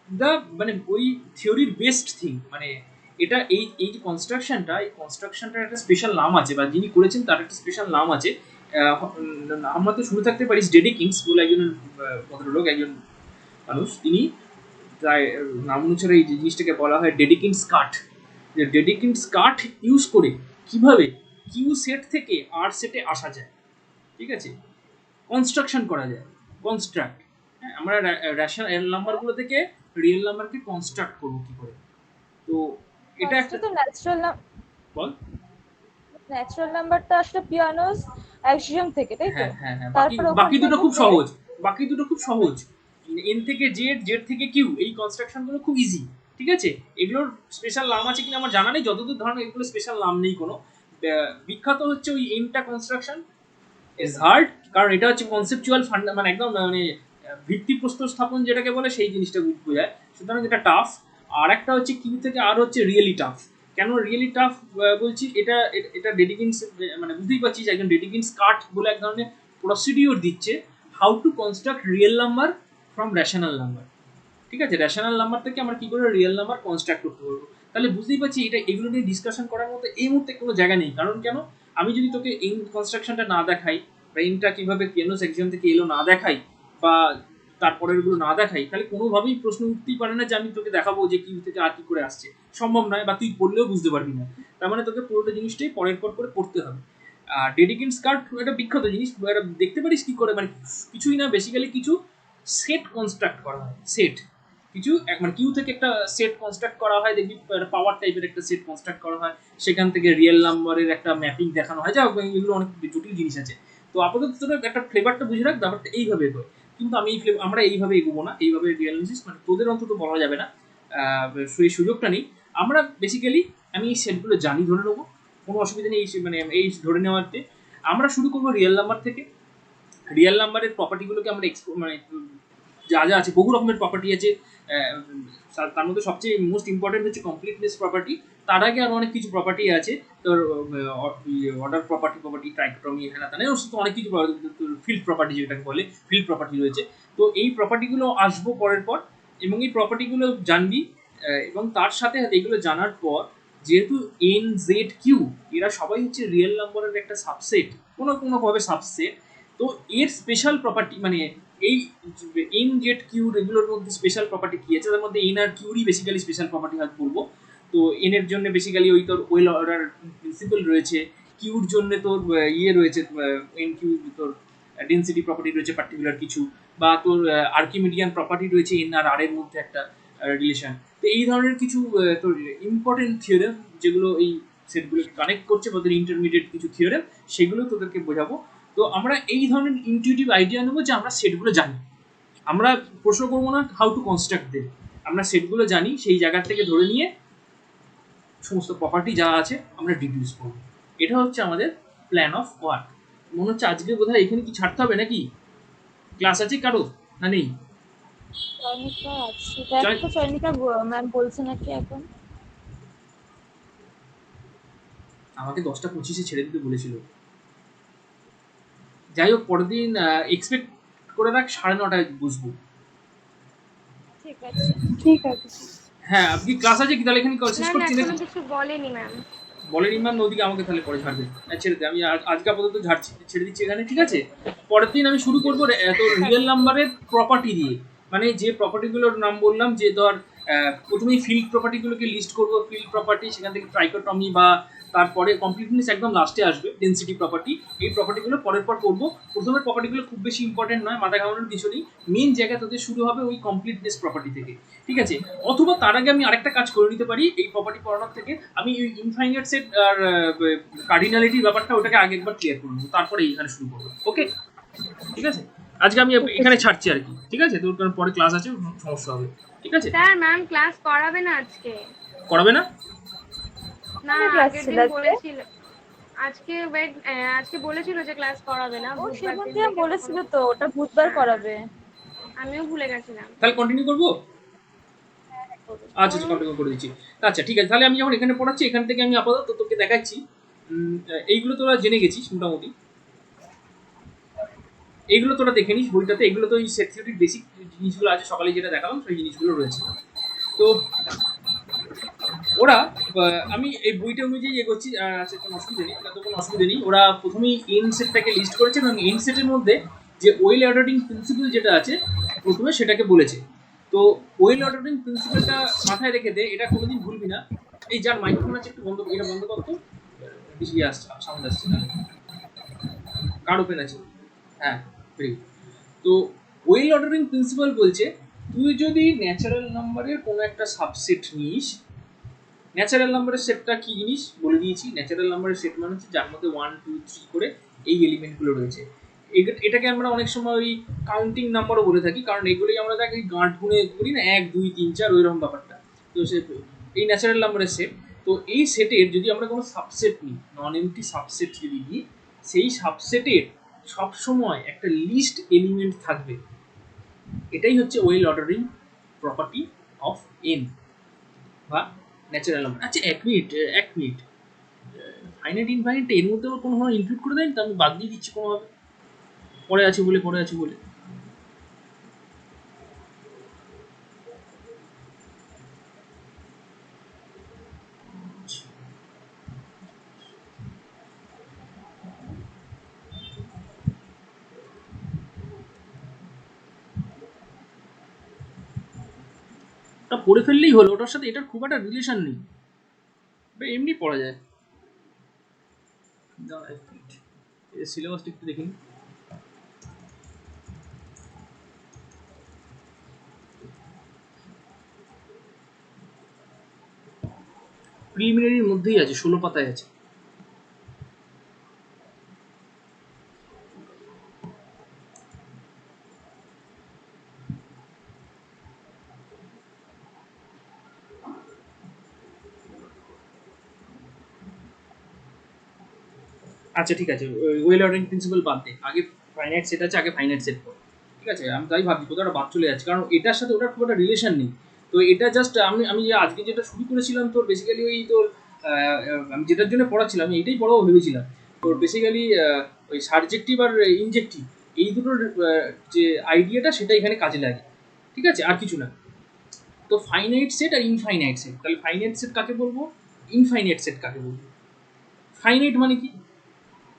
দ্য মানে ওই থিওরির বেস্ট থিং। মানে এটা এই এই যে কনস্ট্রাকশনটার একটা স্পেশাল নাম আছে, বা যিনি করেছেন তার একটা স্পেশাল নাম আছে। আমরা তো শুনে থাকতে পারিস ডেডিকিংস বলে একজন ভদ্রলোক, একজন মানুষ, তিনি তাই নাম অনুসারে এই জিনিসটাকে বলা হয় ডেডিকিংস কাট। যে ডেডিকিংস কাট ইউজ করে কিভাবে কিউ সেট থেকে আর সেটে আসা যায়, ঠিক আছে, কনস্ট্রাকশন করা যায়, কনস্ট্রাক্ট। হ্যাঁ, আমরা রেশনাল নাম্বারগুলো থেকে রিয়েল নাম্বারকে কনস্ট্রাক্ট করবো কি করে। তো এটা একটা তো বল। ন্যাচারাল নাম্বারটা আসলে পিয়ানোস এক্সাম থেকে, তাই তো? হ্যাঁ, তারপর বাকি দুটো খুব সহজ, এন থেকে জেড, জেড থেকে কিউ, এই কনস্ট্রাকশনগুলো খুব ইজি, ঠিক আছে। এগুলোর স্পেশাল নাম আছে কিনা আমার জানা নেই, যতদূর ধারণা এগুলো স্পেশাল নাম নেই কোনো। বিখ্যাত হচ্ছে ওই এনটা কনস্ট্রাকশন ইজ হার্ড, কারণ এটা হচ্ছে কনসেপচুয়াল মানে একদম মানে ভিত্তিপ্রস্তর স্থাপন যেটাকে বলে, সেই জিনিসটা বোঝায়, সুতরাং এটা টাফ। আর একটা হচ্ছে কিউ থেকে আর হচ্ছে রিয়েলি টাফ। কেন রিয়েলি টাফ বলছি, এটা ডেডিকিংস, মানে বুঝতেই পারছিস, একজন ডেডিকিংস কাট বলে এক ধরনের প্রসিডিওর দিচ্ছে how to construct real number from rational number, ঠিক আছে। রেশনাল নাম্বার থেকে আমরা কি করে রিয়েল নাম্বার কনস্ট্রাক্ট করতে পারবো। তাহলে বুঝতেই পারছি এগুলো নিয়ে ডিসকাশন করার মতো এই মুহূর্তে কোনো জায়গা নেই। কারণ কেন, আমি যদি তোকে এই কনস্ট্রাকশনটা না দেখাই, বা এনটা কীভাবে পিয়ানোস এক্সাম থেকে এলো না দেখাই, বা তারপরেরগুলো না দেখাই, তাহলে কোনোভাবেই প্রশ্ন উঠতেই পারে না যে আমি তোকে দেখাবো যে কিউ থেকে আর কি করে আসছে, সম্ভব নয়, বা তুই পড়লেও বুঝতে পারবি না। তার মানে তোকে পুরোটা জিনিসটাই পরের পর করে পড়তে হবে। আর ডেডিকিংস কার্ড একটা বিখ্যাত জিনিস, এটা দেখতে পারিস কি করে, মানে কিছুই না, বেসিক্যালি কিছু সেট কনস্ট্রাক্ট করা হয়, সেট, কিছু মানে কিউ থেকে একটা সেট কনস্ট্রাক্ট করা হয়, দেখবি পাওয়ার টাইপের একটা সেট কনস্ট্রাক্ট করা হয়, সেখান থেকে রিয়েল নাম্বারের একটা ম্যাপিং দেখানো হয়, যা হোক এগুলো অনেক জটিল জিনিস আছে। তো আপাতত তোরা একটা ফ্লেভারটা বুঝে রাখ, ব্যাপারটা এইভাবে এগোয়। কিন্তু আমি আমরা এইভাবে এগোবো না, এইভাবে রিয়েল অ্যানালিসিস মানে তোদের অন্তত বলা যাবে না, সেই সুযোগটা নেই। আমরা বেসিক্যালি আমি এই সেটগুলো জানি, ধরে নেবো, কোনো অসুবিধা নেই মানে এই ধরে নেওয়াতে। আমরা শুরু করবো রিয়েল নাম্বার থেকে। রিয়েল নাম্বারের প্রপার্টিগুলোকে আমরা মানে যা যা আছে, বহু রকমের প্রপার্টি আছে, তার মধ্যে সবচেয়ে মোস্ট ইম্পর্টেন্ট হচ্ছে কমপ্লিটনেস প্রপার্টি। তার আগে আরো অনেক কিছু প্রপার্টি আছে, তোর অর্ডার প্রপার্টি, ট্রাইকোটমি, এখানে তাহলে অনেক কিছু, ফিল্ড প্রপার্টি যেটাকে বলে, ফিল্ড প্রপার্টি রয়েছে। তো এই প্রপার্টিগুলো আসবো পরের পর, এবং এই প্রপার্টিগুলো জানবি, এবং তার সাথে সাথে এগুলো জানার পর, যেহেতু এন জেড কিউ এরা সবাই হচ্ছে রিয়েল নাম্বারের একটা সাবসেট, কোনোভাবে সাবসেট, তো এর স্পেশাল প্রপার্টি মানে এই এন জেড কিউ এগুলোর মধ্যে স্পেশাল প্রপার্টি কি আছে, তার মধ্যে এন আর কিউরই বেসিক্যালি স্পেশাল প্রপার্টি হয় বলবো। তো এন এর জন্য বেসিক্যালি ওই তোর ওয়েল অর্ডার প্রিন্সিপাল রয়েছে, কিউর জন্য তোর ইয়ে রয়েছে, এন কিউ তোর ডেন্সিটি প্রপার্টি রয়েছে পার্টিকুলার কিছু, বা তোর আর্কিমিডিয়ান প্রপার্টি রয়েছে এন আর আর এর মধ্যে একটা রিলেশন। তো এই ধরনের কিছু তোর ইম্পর্টেন্ট থিওরেম যেগুলো এই সেটগুলোকে কানেক্ট করছে, বা তোর ইন্টারমিডিয়েট কিছু থিওরেম, সেগুলো তোদেরকে বোঝাবো। তো আমরা এই ধরনের ইনটিউটিভ আইডিয়া নেবো যে আমরা সেটগুলো জানি, আমরা প্রশ্ন করবো না হাউ টু কনস্ট্রাক্ট দেম, আমরা সেটগুলো জানি, সেই জায়গা থেকে ধরে নিয়ে সমস্ত প্রপার্টি যা আছে আমরা ডিডিউস করবো। এটা হচ্ছে আমাদের প্ল্যান অফ ওয়ার্ক। মনে হচ্ছে আজকে বোধহয় এখানে কি ছাড়তে হবে নাকি? ক্লাস আছে কারো না নেই? চয়নিকা আছে, দেখ তো চয়নিকা ম্যাম বলছে নাকি এখন। আমাকে 10:25 ছেড়ে দিতে বলেছিল। যাই হোক, পরের দিন এক্সপেক্ট করে রাখ 9:30 বুঝবো। ঠিক আছে। ঠিক আছে। হ্যাঁ, আপনি ক্লাস আছে কি? তাহলে এখানে শেষ না না, করছি এখনো নাকি? কিছু বলেনি ম্যাম। বলেনি ম্যাম, ওদিকে আমাকে তাহলে পরে ছাড়বে। ছেড়ে দে, আমি আজকে আপাতত ছেড়ে দিচ্ছি এখানে, ঠিক আছে? পরের দিন আমি শুরু করবো তোর রিয়েল নাম্বারের প্রপার্টি দিয়ে, মানে যে প্রপার্টিগুলোর নাম বললাম, যে ধর প্রথমেই ফিল্ড প্রপার্টিগুলোকে লিস্ট করবো, ফিল্ড প্রপার্টি, সেখান থেকে ট্রাইকোটমি, বা তারপরে কমপ্লিটনেস একদম লাস্টে আসবে, ডেন্সিটি প্রপার্টি। এই প্রপার্টিগুলো পরের পর করবো। প্রথমের প্রপার্টিগুলো খুব বেশি ইম্পর্টেন্ট নয়, মাথা ঘামানোর কিছু নেই, মেন জায়গা তোদের শুরু হবে ওই কমপ্লিটনেস প্রপার্টি থেকে, ঠিক আছে? অথবা তার আগে আমি আরেকটা কাজ করে নিতে পারি, এই প্রপার্টি পড়ানোর থেকে আমি ওই ইনফাইনাইট সেট আর কার্ডিনালিটির ব্যাপারটা ওটাকে আগে একবার ক্লিয়ার করে নেবো, তারপরে এইখানে শুরু করবো। ওকে, ঠিক আছে? আজকে আমি এখানে ছাড়ছি আর কি, ঠিক আছে? তোর কারণ পরে ক্লাস আছে, সমস্যা হবে, ঠিক আছে? স্যার ম্যাম ক্লাস করাবে না আজকে? করাবে না? না, ক্লাস আগের ছিল দিন আজকে? বলেছিল, আজকে বলেছিল যে ক্লাস করাবে না। ও বুধবার দিন সেমন্তিয়া থেকে বলেছিল তো ওটা বুধবার করাবে। আমিও ভুলে গেছিলাম। তাহলে কন্টিনিউ করবো? আচ্ছা, করুন। কন্টিনিউ করে দিচ্ছি। আচ্ছা, ঠিক আছে, তাহলে আমি যখন এখানে পড়াচ্ছি, এখান থেকে আমি আপাতত তোকে দেখাচ্ছি। এইগুলো তোরা জেনে গেছিস মোটামুটি, এইগুলো তোরা দেখে নিস বইটাতে, এগুলো তো এই সেট থিওরির বেসিক জিনিসগুলো আছে, সকালে যেটা দেখালাম সেই জিনিসগুলো রয়েছে। তো ওরা আমি এই বইটা অনুযায়ী এগোচ্ছি, আচ্ছা, কোনো অসুবিধা নেই, এটা তো কোনো অসুবিধা নেই। ওরা প্রথমেই এন সেটটাকে লিস্ট করেছে, এবং এন সেটের মধ্যে যে ওয়েল অর্ডারিং প্রিন্সিপাল যেটা আছে প্রথমে সেটাকে বলেছে। তো ওয়েল অর্ডারিং প্রিন্সিপালটা মাথায় রেখে দে, এটা কোনোদিন ভুলবি না। এই যার মাইক্রোফোন আছে একটু বন্ধ, এটা বন্ধ করতো, বেশি আসছে, সাউন্ড আসছে না। কার্ড ওপেন আছে, হ্যাঁ, ভেরি গুড। তো ওয়েল অর্ডারিং প্রিন্সিপাল বলছে, তুই যদি ন্যাচারাল নাম্বারের কোনো একটা সাবসেট নিস, ন্যাচারাল নাম্বারের সেটটা কি জিনিস বলে দিয়েছি। ন্যাচারাল নাম্বারের সেট মানে হচ্ছে যার মধ্যে 1 2 3 করে এই এলিমেন্টগুলো রয়েছে। এটাকে আমরা অনেক সময় ওই কাউন্টিং নাম্বারও বলে থাকি, কারণ এগুলোই আমরা তাকে গাঁট গুণে করি না, 1 2 3 4 ওইরকম ব্যাপারটা। তো সে এই ন্যাচারাল নাম্বারের সেট। তো এই সেটের যদি আমরা কোনো সাবসেট নিই, নন এমটি সাবসেট যদি নিই, সেই সাবসেটের সবসময় একটা লিস্ট এলিমেন্ট থাকবে। এটাই হচ্ছে well ordering property of N বা ন্যাচারাল নাম্বার। আচ্ছা, এক মিনিট, ফাইনাইট ইনফাইনাইট এর মধ্যে কোনোভাবে ইনক্লুড করে দেন তো? আমি বাদ দিয়ে দিচ্ছি কোনোভাবে, পড়ে আছে বলে। ওটা পড়ে ফেললেই হলো, ওটার সাথে এটার খুব একটা রিলেশন নেই, এমনি পড়া যায়। সিলেবাসটা একটু দেখুন। প্রিলিমিনারির মধ্যেই আছে, 16 পাতায় আছে। আচ্ছা ঠিক আছে, ওয়েল অর্ডারিং প্রিন্সিপাল বাদ দে, আগে ফাইনাইট সেট আছে, আগে ফাইনাইট সেট কর। ঠিক আছে, আমি তাই ভাবছি কোথাও একটা বাদ চলে যাচ্ছে, কারণ এটার সাথে ওটার খুব একটা রিলেশন নেই। তো এটা জাস্ট আমি যে আজকে যেটা শুরু করেছিলাম তোর বেসিক্যালি ওই তোর আমি যেটার জন্য পড়াচ্ছিলাম আমি এইটাই পড়াবো ভেবেছিলাম। তোর বেসিক্যালি ওই সাবজেক্টিভ আর ইনজেক্টিভ এই দুটোর যে আইডিয়াটা সেটা এখানে কাজে লাগে। ঠিক আছে, আর কিছু না। তো ফাইনাইট সেট আর ইনফাইনাইট সেট, তাহলে ফাইনাইট সেট কাকে বলবো, ইনফাইনাইট সেট কাকে বলবো? ফাইনাইট মানে কি?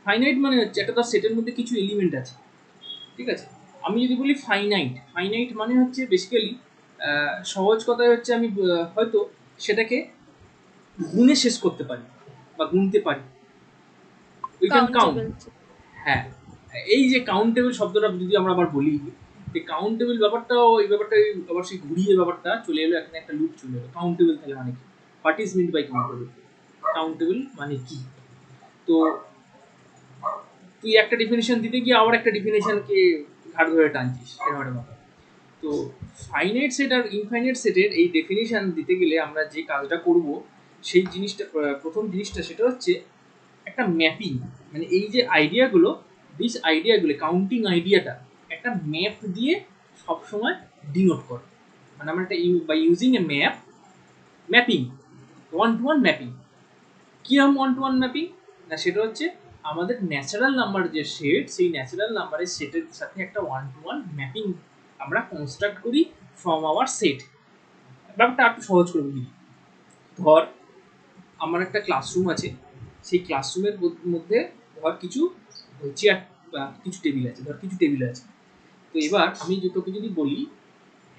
ফাইনাইট মানে হচ্ছে একটা তার সেটের মধ্যে কিছু এলিমেন্ট আছে। ঠিক আছে, আমি যদি বলি ফাইনাইট, ফাইনাইট মানে হচ্ছে বেসিক্যালি সহজ কথায় হচ্ছে আমি হয়তো সেটাকে গুণে শেষ করতে পারি বা গুনতে পারি। We can count. হ্যাঁ, এই যে কাউন্টেবল শব্দটা যদি আমরা আবার বলি, এই কাউন্টেবল ব্যাপারটাও এই ব্যাপারটা আবার সেই ঘুরিয়ে ব্যাপারটা চলে এলো, এখানে একটা লুপ চলে এলো। কাউন্টেবল তাহলে মানে কি? What is meant by countable? Countable মানে কি? তো তুই একটা ডেফিনেশন দিতে গিয়ে আবার একটা ডেফিনেশনকে ঘাড় ধরে টানছিস, এরকম একটা ব্যাপার। তো ফাইনাইট সেট আর ইনফাইনাইট সেটের এই ডেফিনেশন দিতে গেলে আমরা যে কাজটা করব সেই জিনিসটা, প্রথম জিনিসটা সেটা হচ্ছে একটা ম্যাপিং। মানে এই যে আইডিয়াগুলো, দিস আইডিয়াগুলো কাউন্টিং আইডিয়াটা একটা ম্যাপ দিয়ে সবসময় ডিনোট করে। মানে আমরা একটা by using a map, mapping, one to one mapping. কীরকম ওয়ান টু ওয়ান ম্যাপিং? না সেটা হচ্ছে আমাদের ন্যাচারাল নাম্বার যে সেট, সেই ন্যাচারাল নাম্বারের সেটের সাথে একটা ওয়ান টু ওয়ান ম্যাপিং আমরা কনস্ট্রাক্ট করি ফ্রম আওয়ার সেট। ব্যাপারটা একটু সহজ করে বলি। ধর আমার একটা ক্লাসরুম আছে, সেই ক্লাসরুমের মধ্যে ধর কিছু চেয়ার বা কিছু টেবিল আছে, ধর কিছু টেবিল আছে। তো এবার আমি তোকে যদি বলি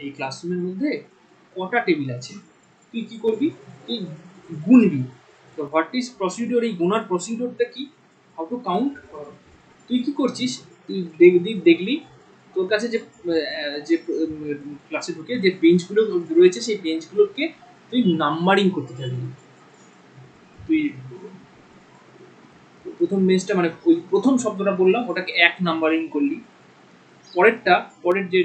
এই ক্লাসরুমের মধ্যে কটা টেবিল আছে, তুই কি করবি? তুই গুনবি। তো হোয়াট ইজ প্রসিডিওর? এই গোনার প্রসিডিওরটা কি? How to count? তুই কি করছিস? তুই দেখলি তোর কাছে যে যে ক্লাসে ঢুকে যে বেঞ্চগুলো রয়েছে, সেই বেঞ্চগুলোকে তুই নাম্বারিং করতে থাকবি। তুই প্রথম বেঞ্চটা মানে ওই প্রথম শব্দটা বললাম ওটাকে 1 নাম্বারিং করলি, পরেরটা পরের যে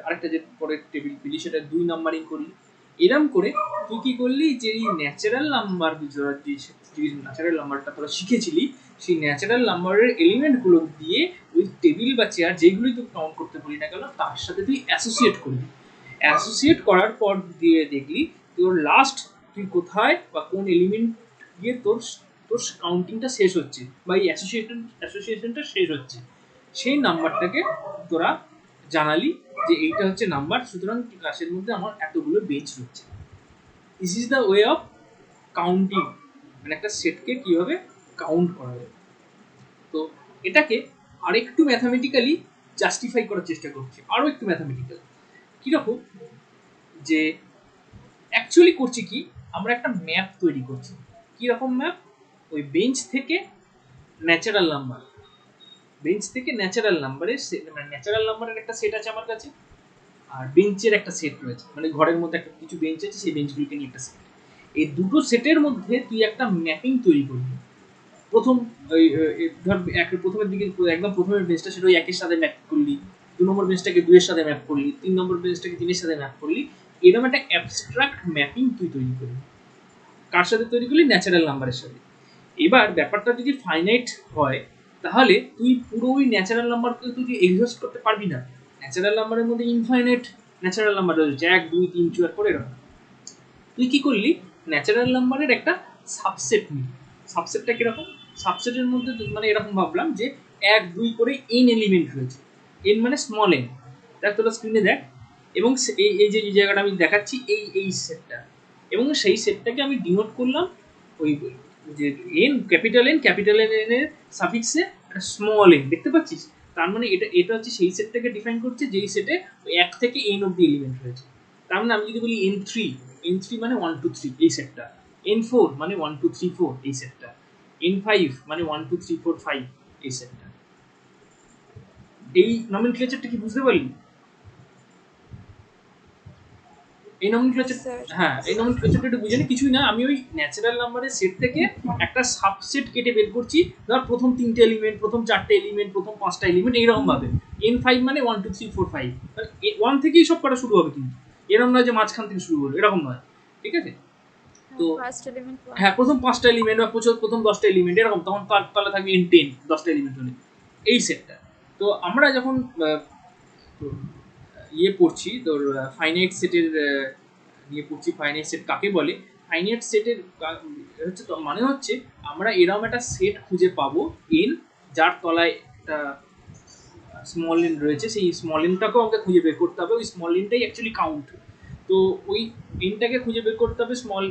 আরেকটা যে পরের টেবিল পেলি সেটা 2 নাম্বারিং করলি। এরম করে তুই কি করলি, যে এই ন্যাচারাল নাম্বার যে ন্যাচারাল নাম্বারটা তোরা শিখেছিলি, সেই ন্যাচারাল নাম্বারের এলিমেন্টগুলো দিয়ে ওই টেবিল বা চেয়ার যেগুলোই তুই কাউন্ট করতে বলি না কেন তার সাথে তুই অ্যাসোসিয়েট করবি। অ্যাসোসিয়েট করার পর দিয়ে দেখলি তোর লাস্ট তুই কোথায় বা কোন এলিমেন্ট গিয়ে তোর তোর কাউন্টিংটা শেষ হচ্ছে বা এই অ্যাসোসিয়েশনটা শেষ হচ্ছে, সেই নাম্বারটাকে তোরা জানালি যে এইটা হচ্ছে নাম্বার, সুতরাং ক্লাসের মধ্যে আমার এতগুলো বেঞ্চ রয়েছে। This is the way of counting, মানে একটা সেটকে কীভাবে কাউন্ট করা যায়। তো এটাকে আরেকটু ম্যাথামেটিক্যালি জাস্টিফাই করার চেষ্টা করছি, আরও একটু ম্যাথামেটিক্যাল। কীরকম? যে অ্যাকচুয়ালি করছি কি, আমরা একটা ম্যাপ তৈরি করছি। কীরকম ম্যাপ? ওই বেঞ্চ থেকে ন্যাচারাল নাম্বার, বেঞ্চ থেকে ন্যাচারাল নাম্বারের মানে ন্যাচারাল নাম্বারের একটা সেট আছে আমার কাছে, আর বেঞ্চের একটা সেট রয়েছে, মানে ঘরের মধ্যে একটা কিছু বেঞ্চ আছে, সেই বেঞ্চগুলোকে নিয়ে একটা সেট। এই দুটো সেটের মধ্যে তুই একটা ম্যাপিং তৈরি করবি। প্রথম ওই ধর প্রথমের দিকে একদম প্রথমের বেঞ্চটা সেটা ওই 1-এর সাথে ম্যাপ করলি, 2 নম্বর বেঞ্চটাকে 2-এর সাথে ম্যাপ করলি, 3 নম্বর বেঞ্চটাকে 3-এর সাথে ম্যাপ করলি। এরকম একটা অ্যাবস্ট্রাক্ট ম্যাপিং তুই তৈরি করবি। কার সাথে তৈরি করলি? ন্যাচারাল নাম্বারের সাথে। এবার ব্যাপারটা যদি ফাইনাইট হয় তাহলে তুই পুরো ওই ন্যাচারাল নাম্বারকে তুই এক্সহস্ট করতে পারবি না। ন্যাচারাল নাম্বারের মধ্যে ইনফাইনাইট ন্যাচারাল নাম্বার রয়েছে, 1 2 3 4 করে এরকম। তুই কি করলি? ন্যাচারাল নাম্বারের একটা সাবসেট নিলি। সাবসেটটা কিরকম? সাবসেটের মধ্যে মানে এরকম ভাবলাম যে 1 2 করে এন এলিমেন্ট রয়েছে, এন মানে স্মল এন। দেখ তোরা স্ক্রিনে দেখ, এবং এই যে জায়গাটা আমি দেখাচ্ছি এই সেটটা, এবং সেই সেটটাকে আমি ডিনোট করলাম ওই যে ক্যাপিটাল এন এর সাফিক্সে একটা স্মল এন, দেখতে পাচ্ছিস? তার মানে এটা হচ্ছে সেই সেটটাকে ডিফাইন করছে যেই সেটে 1 থেকে n অব্দি এলিমেন্ট রয়েছে। তার মানে আমি যদি বলি n3 মানে 1 2 3 এই সেটটা, n4 মানে 1 2 3 4 এই সেটটা, n5 মানে 1 2 3 4 5 এই সেটটা। এই নমেনক্লেচারটা কি বুঝতে পারলি? এই নমিনক্লেচার, বুঝতে পেরেছি। হ্যাঁ এই নমিনক্লেচারটা একটু বুঝে নি, কিছুই না, আমি ওই ন্যাচারাল নাম্বারের সেট থেকে একটা সাবসেট কেটে বের করছি। ধর প্রথম 3টে এলিমেন্ট, প্রথম 4টে এলিমেন্ট, প্রথম 5টা এলিমেন্ট, এইরকম ভাবে n5 মানে 1 2 3 4 5, 1 থেকেই সব করা শুরু হবে, কিন্তু এরকম নয় যে মাঝখান থেকে শুরু হলো, এরকম নয়, ঠিক আছে? তো ফার্স্ট এলিমেন্ট হ্যাঁ প্রথম 5টা এলিমেন্ট বা প্রথম 10টা এলিমেন্ট এরকম, তখন তাহলে থাকবে n10, 10টা এলিমেন্ট হলে এই সেটটা। তো আমরা যখন ইয়ে পড়ছি তোর ফাইনাইট সেটের নিয়ে পড়ছি, ফাইনাইট সেট কাকে বলে, ফাইনাইট সেটের হচ্ছে তো মানে হচ্ছে আমরা এরকম একটা সেট খুঁজে পাবো এন, যার তলায় একটা স্মল এন রয়েছে, সেই স্মল এনটাকেও আমাকে খুঁজে বের করতে হবে, ওই স্মল এনটাই অ্যাকচুয়ালি কাউন্ট। তো ওই এনটাকে খুঁজে বের করতে হবে, স্মল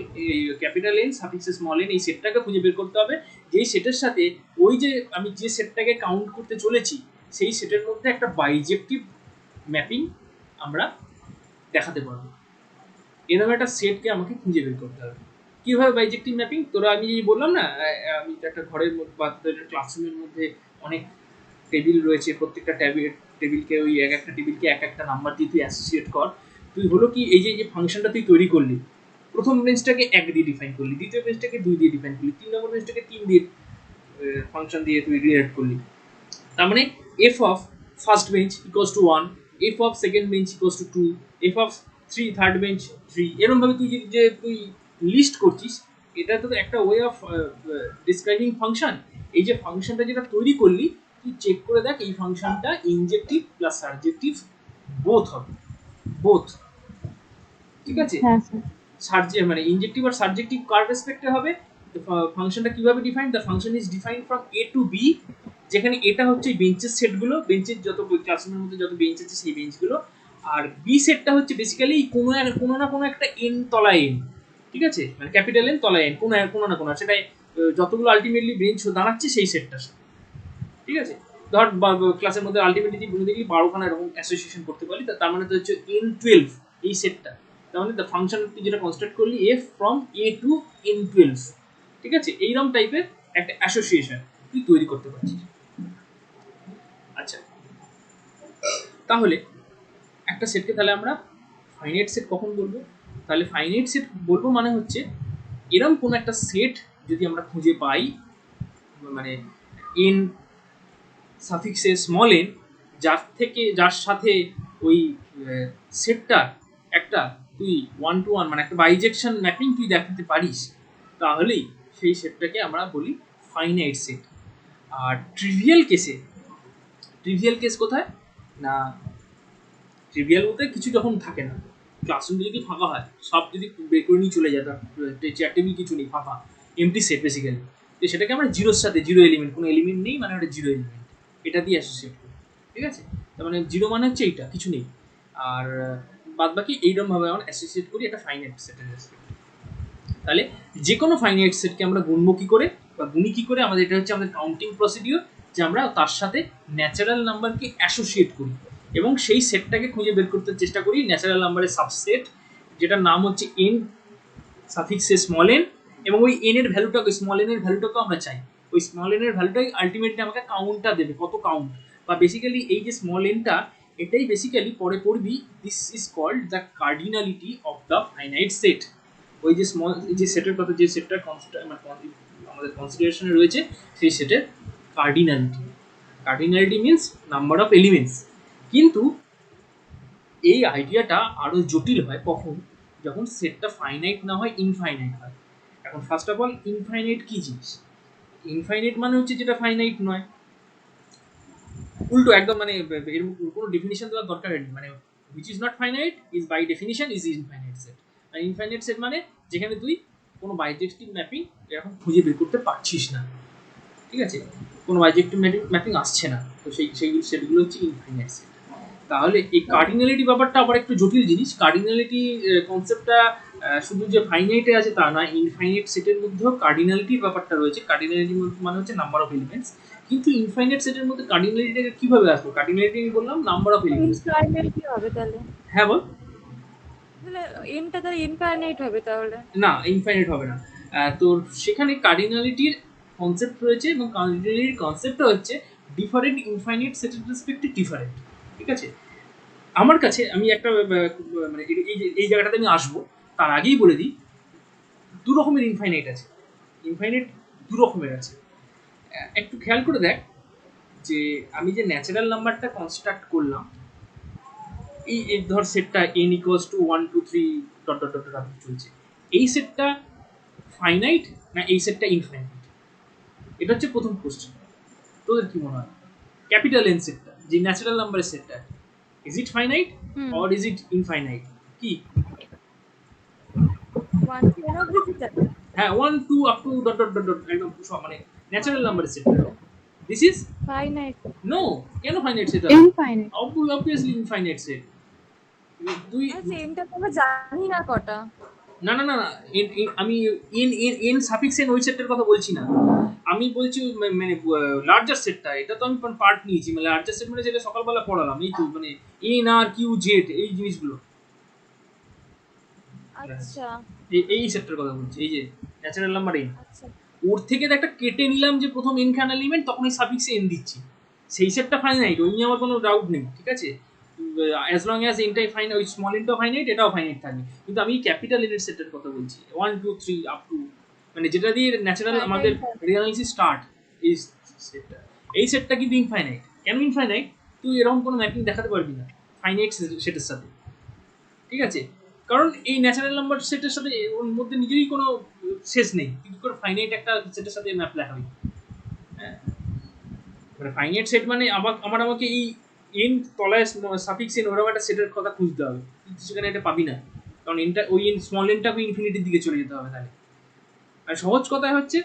ক্যাপিটাল এন সাফিক্সে স্মল এন, এই সেটটাকে খুঁজে বের করতে হবে, যেই সেটের সাথে ওই যে আমি যে সেটটাকে কাউন্ট করতে চলেছি সেই সেটের মধ্যে একটা বাইজেক্টিভ ম্যাপিং আমরা দেখাতে পারবো। এরকম একটা সেটকে আমাকে খুঁজে বের করতে হবে। কীভাবে বাইজেক্টিভ ম্যাপিং? তোরা আমি বললাম না, আমি একটা ঘরের মধ্যে বা ক্লাসরুমের মধ্যে অনেক টেবিল রয়েছে, প্রত্যেকটা টেবিলকে ওই এক একটা টেবিলকে এক একটা নাম্বার দিয়ে তুই অ্যাসোসিয়েট কর। তুই হলো কি এই যে ফাংশনটা তুই তৈরি করলি, প্রথম বেঞ্চটাকে 1 দিয়ে ডিফাইন করলি, দ্বিতীয় বেঞ্চটাকে 2 দিয়ে ডিফাইন করলি, 3 নম্বর বেঞ্চটাকে 3 দিয়ে ফাংশন দিয়ে তুই রিলেট করলি। তার মানে f of first bench equals to 1, f of second bench equals to 2, f of third bench 3, এরকম ভাবে তুই যে তুই লিস্ট করছিস, এটা তো একটা ওয়ে অফ ডিসক্রাইবিং ফাংশন। এই যে ফাংশনটা যেটা তৈরি করলি, তুই চেক করে দেখ এই ফাংশনটা ইনজেক্টিভ প্লাস সাবজেক্টিভ বোথ হবে, বোথ, ঠিক আছে? মানে ইনজেক্টিভ আর সাবজেক্টিভ কার রেসপেক্টে হবে? ফাংশনটা কিভাবে define? The function is defined from A to B, যেখানে এটা হচ্ছে বেঞ্চের সেটগুলো, বেঞ্চের যত ক্লাসরুমের মধ্যে যত বেঞ্চ আছে সেই বেঞ্চগুলো, আর বি সেটটা হচ্ছে বেসিক্যালি কোনো না কোনো একটা এন তলায় এন, ঠিক আছে? মানে ক্যাপিটাল এন তলায় এন, কোনো না কোনো, সেটা যতগুলো আলটিমেটলি বেঞ্চ দাঁড়াচ্ছে সেই সেটটার সাথে, ঠিক আছে? ধর ক্লাসের মধ্যে আলটিমেটলি গুলো দেখলি 12খানা এরকম অ্যাসোসিয়েশন করতে পারলি, তার মানে তো হচ্ছে n12 এই সেটটা। তার মানে দ্য ফাংশন তুই যেটা কনস্ট্রাক্ট করলি f from a two n12, ঠিক আছে? এইরকম টাইপের একটা অ্যাসোসিয়েশন তুই তৈরি করতে পারছিস। আচ্ছা, তাহলে একটা সেটকে তাহলে আমরা ফাইনাইট সেট কখন বলবো? তাহলে ফাইনাইট সেট বলবো মানে হচ্ছে এরকম কোনো একটা সেট যদি আমরা খুঁজে পাই, মানে n সাফিক্সে স্মল এন, যার সাথে ওই সেটটা একটা তুই 1 to 1 মানে একটা বাইজেকশন ম্যাপিং তুই দেখাতে পারিস, তাহলেই সেই সেটটাকে আমরা বলি ফাইনাইট সেট। আর ট্রিভিয়াল কেস কোথায় না, ট্রিভিয়াল বলতে কিছু যখন থাকে না, ক্লাসরুম যদি ফাঁকা হয়, সব যদি বের করে নিয়ে চলে যায়, তার চেয়ার টেবিল কিছু নেই, ফাঁকা এমটি সেট বেসিক্যালি, তো সেটাকে আমরা জিরোর সাথে, জিরো এলিমেন্ট, কোনো এলিমেন্ট নেই মানে ওটা জিরো এলিমেন্ট, এটা দিয়ে অ্যাসোসিয়েট করি, ঠিক আছে? তার মানে জিরো মানে হচ্ছে এইটা, কিছু নেই, আর বাদ বাকি এইরকমভাবে আমরা অ্যাসোসিয়েট করি একটা ফাইনাইট সেটের রেসপেক্ট। তাহলে যে কোনো ফাইনাইট সেটকে আমরা গুণবো কী করে বা গুণি কী করে, আমাদের এটা হচ্ছে আমাদের কাউন্টিং প্রসিডিওর, যে আমরা তার সাথে ন্যাচারাল নাম্বারকে অ্যাসোসিয়েট করি এবং সেই সেটটাকে খুঁজে বের করতে চেষ্টা করি, ন্যাচারাল নাম্বারের সাবসেট যেটার নাম হচ্ছে এন সাফিক্সে স্মল এন, এবং ওই এন এর ভ্যালুটাকে, স্মল এন এর ভ্যালুটাকেও আমরা চাই, ওই স্মল এন এর ভ্যালুটাই আলটিমেটলি আমাকে কাউন্টটা দেবে, কত কাউন্ট, বা বেসিক্যালি এই যে স্মল এনটা, এটাই বেসিক্যালি পরে পড়বি, this is called the cardinality of the finite set. ওই যে স্মল, যে সেটের কথা, যে সেটটার আমাদের কনসিডারেশনে রয়েছে, সেই সেটের cardinality means number of elements. কিন্তু এই আইডিয়াটা আরও জটিল হয় কখন, যখন সেটটা ফাইনাইট না হয়, ইনফাইনাইট হয়। এখন ফার্স্ট অফ অল ইনফাইনাইট কী জিনিস? ইনফাইনাইট মানে হচ্ছে যেটা ফাইনাইট নয়, উল্টো একদম, মানে এর কোনো ডেফিনিশন দেওয়ার দরকার নেই, মানে which is not finite is by definition is infinite set. আর ইনফাইনাইট সেট মানে যেখানে তুই কোনো বাইজেক্টিভ ম্যাপিং এরকম খুঁজে বের করতে পারছিস না, ঠিক আছে? কোনো বাইজেক্টিভ ম্যাপিং আসছে না, তো সেটগুলো হচ্ছে ইনফাইনাইট সেট। তাহলে এই কার্ডিনালিটি ব্যাপারটা আবার একটু জটিল জিনিস। কার্ডিনালিটি কনসেপ্টটা শুধু যে ফাইনাইটে আছে তা না, ইনফাইনাইট সেটের মধ্যেও কার্ডিনালিটির ব্যাপারটা রয়েছে। কার্ডিনালিটি মানে হচ্ছে নাম্বার অফ এলিমেন্টস, কিন্তু ইনফাইনাইট সেটের মধ্যে কার্ডিনালিটিটাকে কিভাবে আসবো? কার্ডিনালিটি আমি বললাম নাম্বার অফ এলিমেন্টস। ইনফাইনাইট হবে তাহলে? হ্যাঁ বল। তাহলে এনটা তাহলে ইনফাইনাইট হবে তাহলে? না, ইনফাইনাইট হবে না। তোর সেখানে কার্ডিনালিটির কনসেপ্ট রয়েছে, এবং কার্ডিনালিটির কনসেপ্টটা হচ্ছে ডিফারেন্ট ইনফাইনাইট সেটের রেসপেক্টে ডিফারেন্ট, ঠিক আছে? আমার কাছে আমি একটা মানে এই জায়গাটাতে আমি আসবো, তার আগেই বলে দিই দু রকমের ইনফাইনাইট আছে। ইনফাইনাইট দু রকমের আছে। একটু খেয়াল করে দেখ যে আমি যে ন্যাচারাল নাম্বারটা কনস্ট্রাক্ট করলাম, এই ধর সেটটা n equals to 1 2 3 dot dot dot dot চলছে, এই সেটটা ফাইনাইট না এই সেটটা ইনফাইনাইট? এটা হচ্ছে প্রথম কোশ্চেন। তোদের কি মনে হয় ক্যাপিটাল এন সেটটা যে ন্যাচারাল নাম্বারের সেটটা, is it finite or is it infinite? কি 1 10 অবধি ঠিক আছে। হ্যাঁ 1 2 up to dot dot dot dot একদম সব মানে ন্যাচারাল নাম্বারের সেটটা। This is finite no. কেন finite set? Infinite. Obviously infinite set. তুই সেমটা তো আমরা জানি না কটা। না না না না, আমি এন সাফিক্স এন ওই সেটটার কথা বলছি না, আমি বলছি মানে লার্জার সেটটা। এটা তো আমি পার্ট নিয়েছি, মানে লার্জার সেট মানে যেটা সকালবেলা পড়ালাম, এই তো মানে এন আর কিউ জেড এই জিনিসগুলো, আচ্ছা এই সেটটার কথা বলছি, এই যে ন্যাচারাল নাম্বার এন। আচ্ছা ওর থেকে একটা কেটে নিলাম যে প্রথম এন খান এলিমেন্ট, তখন এই সাফিক্সে এন দিচ্ছি, সেই সেটটা ফাইনাইট, ওই নিয়ে আমার কোনো ডাউট নেই, ঠিক আছে? অ্যাজ লং অ্যাজ এনটাই ফাইনাইট, ওই স্মল এনটাও ফাইনাইট, এটাও ফাইনাইট থাকবে। কিন্তু আমি ক্যাপিটাল এনের সেটের কথা বলছি, 1 2 3 আপ টু, মানে যেটা দিয়ে ন্যাচারাল হ্যাঁ, আমাদের এটাই। রিয়ালিটি স্টার্ট, এই সেটটা, এই সেটটা কিন্তু ইনফাইনাইট। কেন ইনফাইনাইট? তুই এরকম কোনো ম্যাপিং দেখাতে পারবি না ফাইনাইট সেটের সাথে, ঠিক আছে? কারণ এই ন্যাচারাল নাম্বার সেটের সাথে ওর মধ্যে নিজেরই কোনো শেষ নেই, তুই কি করে ফাইনাইট একটা সেটের সাথে ম্যাপ দেখাবি? হ্যাঁ, মানে ফাইনাইট সেট মানে আমাকে এই এন তলায় সাফিক্স এন ওরকম একটা সেটের কথা খুঁজতে হবে, তুই সেখানে এটা পাবি না, কারণ এনটা ওই এন স্মল এনটাকে ইনফিনিটির দিকে চলে যেতে হবে তাহলে। আর সহজ কথায় হচ্ছে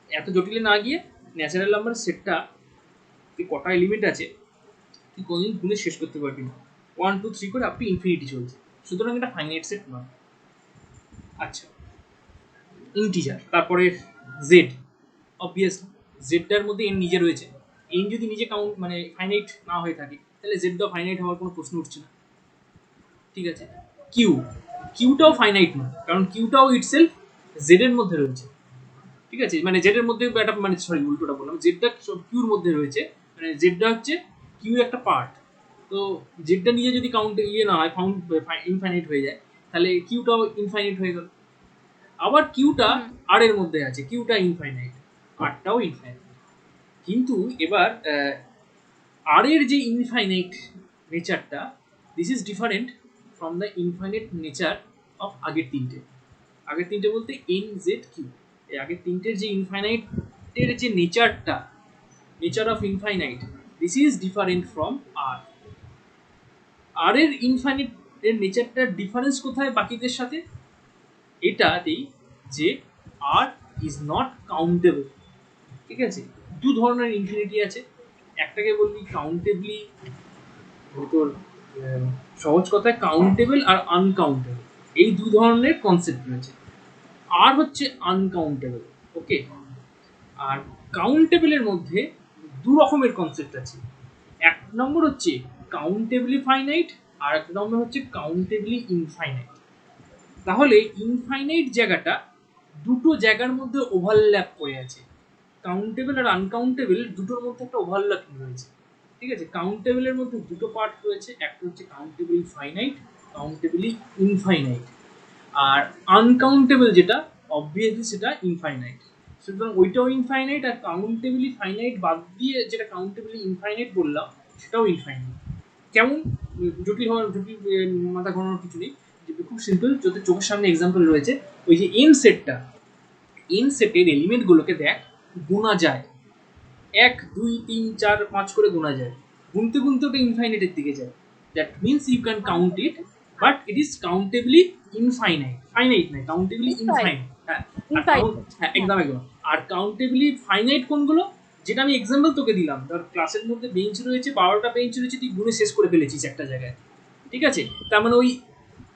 এত জটিলে না গিয়ে ন্যাচারাল নাম্বার সেটটা তুই কটা এলিমেন্ট আছে তুই কোনদিন গুণে শেষ করতে পারবি না, 1 2 3 করে আপ টু ইনফিনিটি চলছে, সুতরাং এটা ফাইনাইট সেট নয়। আচ্ছা, ইন্টিজার, তারপরে জেড, অবভিয়াসলি জেডটার মধ্যে এন নিজে রয়েছে, এন যদি নিজে কাউন্ট মানে ফাইনাইট না হয়ে থাকে তাহলে জেডটাও ফাইনাইট হওয়ার কোনো প্রশ্ন উঠছে না, ঠিক আছে? কিউ, কিউটাও ফাইনাইট নয়, কারণ কিউটাও ইটসেলফ জেড এর মধ্যে রয়েছে, ঠিক আছে? মানে জেড এর মধ্যে একটা মানে সরি উল্টোটা বললাম, জেডটা কিউর মধ্যে রয়েছে, মানে জেডটা হচ্ছে কিউ একটা পার্ট, তো জেডটা নিজে যদি কাউন্ট না হয় ফাউন্ড ইনফাইনাইট হয়ে যায়, তাহলে কিউটাও ইনফাইনাইট হয়ে গেল। আবার কিউটা আর এর মধ্যে আছে, কিউটা ইনফাইনাইট, আরটাও ইনফাইনাইট। কিন্তু এবার আর এর যে ইনফাইনাইট নেচারটা, this is different from the infinite nature of আগের তিনটে। আগের তিনটে বলতে এন জেড কিউ, এই আগের তিনটের যে ইনফাইনাইটের যে নেচারটা, nature of infinite, this is different from R. R এর ইনফাইনাইট এর নেচারটার ডিফারেন্স কোথায় বাকিদের সাথে? এটাতেই যে আর ইজ নট কাউন্টেবল, ঠিক আছে? দু ধরনের ইনফিনিটি আছে, একটাকে বলবি কাউন্টেবলি, তোর সহজ কথায় কাউন্টেবল আর আনকাউন্টেবল, এই দু ধরনের কনসেপ্ট রয়েছে। আর হচ্ছে আনকাউন্টেবল, ওকে? আর কাউন্টেবলের মধ্যে দু রকমের কনসেপ্ট আছে, এক নম্বর হচ্ছে কাউন্টেবলি ফাইনাইট, আর এক নম্বর হচ্ছে কাউন্টেবলি ইনফাইনাইট। তাহলে ইনফাইনাইট জায়গাটা দুটো জায়গার মধ্যে ওভারল্যাপ করে আছে, কাউন্টেবল আর আনকাউন্টেবল দুটোর মধ্যে একটা ওভারল্যাপিং রয়েছে, ঠিক আছে? কাউন্টেবলের মধ্যে দুটো পার্ট রয়েছে, একটা হচ্ছে কাউন্টেবলি ফাইনাইট, কাউন্টেবলি ইনফাইনাইট। আর আনকাউন্টেবল যেটা অবভিয়াসলি সেটা ইনফাইনাইট, সুতরাং ওইটাও ইনফাইনাইট, আর কাউন্টেবলি ফাইনাইট বাদ দিয়ে যেটা কাউন্টেবলি ইনফাইনাইট বললাম সেটাও ইনফাইনাইট। কেমন? জটিল হওয়ার জটিল মাথা ঘোরানোর কিছু নেই, খুব সিম্পল, যদি চোখের সামনে এক্সাম্পল রয়েছে, ওই যে এন সেটটা, এন সেটের এলিমেন্টগুলোকে দেখ, গোনা যায় 1 2 3 4 5 করে গোনা যায়, গুনতে গুনতে ওটা ইনফাইনাইটের দিকে যায়, that means you can count it, but it is countably infinite, finite নয়, কাউন্টেবলি ইনফাইনাইট। হ্যাঁ হ্যাঁ একদম একদম। আর কাউন্টেবলি ফাইনাইট কোনগুলো? যেটা আমি এক্সাম্পল তোকে দিলাম, ধর ক্লাসের মধ্যে বেঞ্চ রয়েছে 12টা বেঞ্চ রয়েছে, তুই গুনে শেষ করে ফেলেছিস একটা জায়গায়, ঠিক আছে? তার মানে ওই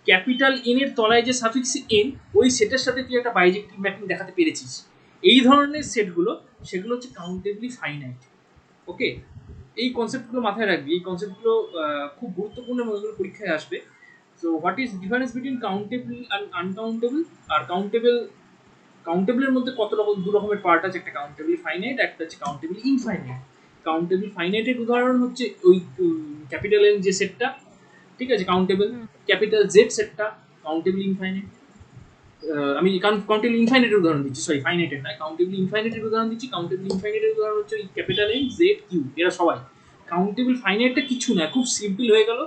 ক্যাপিটাল এন এর তলায় যে সাফিক্স এন, ওই সেটের সাথে তুই একটা বাইজেক্টিভ ম্যাপিং দেখাতে পেরেছিস, এই ধরনের সেটগুলো সেগুলো হচ্ছে কাউন্টেবলি ফাইনাইট, ওকে? এই কনসেপ্টগুলো মাথায় রাখবি, এই কনসেপ্টগুলো খুব গুরুত্বপূর্ণ এবং এগুলো পরীক্ষায় আসবে। So what is difference between countable and uncountable? আর কাউন্টেবলের মধ্যে কত রকম, দু রকমের পার্ট আছে, একটা কাউন্টেবলি ফাইনাইট, একটা হচ্ছে কাউন্টেবলি ইনফাইনাইট। কাউন্টেবল ফাইনাইটের উদাহরণ হচ্ছে ওই ক্যাপিটাল এন যে সেটটা, ঠিক আছে, কাউন্টেবল। ক্যাপিটাল জেড সেটটা কাউন্টেবল ইনফাইনাইট। আমি কাউন্টেবল ইনফাইনাইটের উদাহরণ দিচ্ছি, সরি ফাইনাইটের নয়, কাউন্টেবল ইনফাইনাইটের উদাহরণ দিচ্ছি। কাউন্টেবল ইনফাইনাইটের উদাহরণ হচ্ছে ওই ক্যাপিটাল এন জেড কিউ, এরা সবাই। কাউন্টেবল ফাইনাইটটা কিছু না, খুব সিম্পল হয়ে গেল।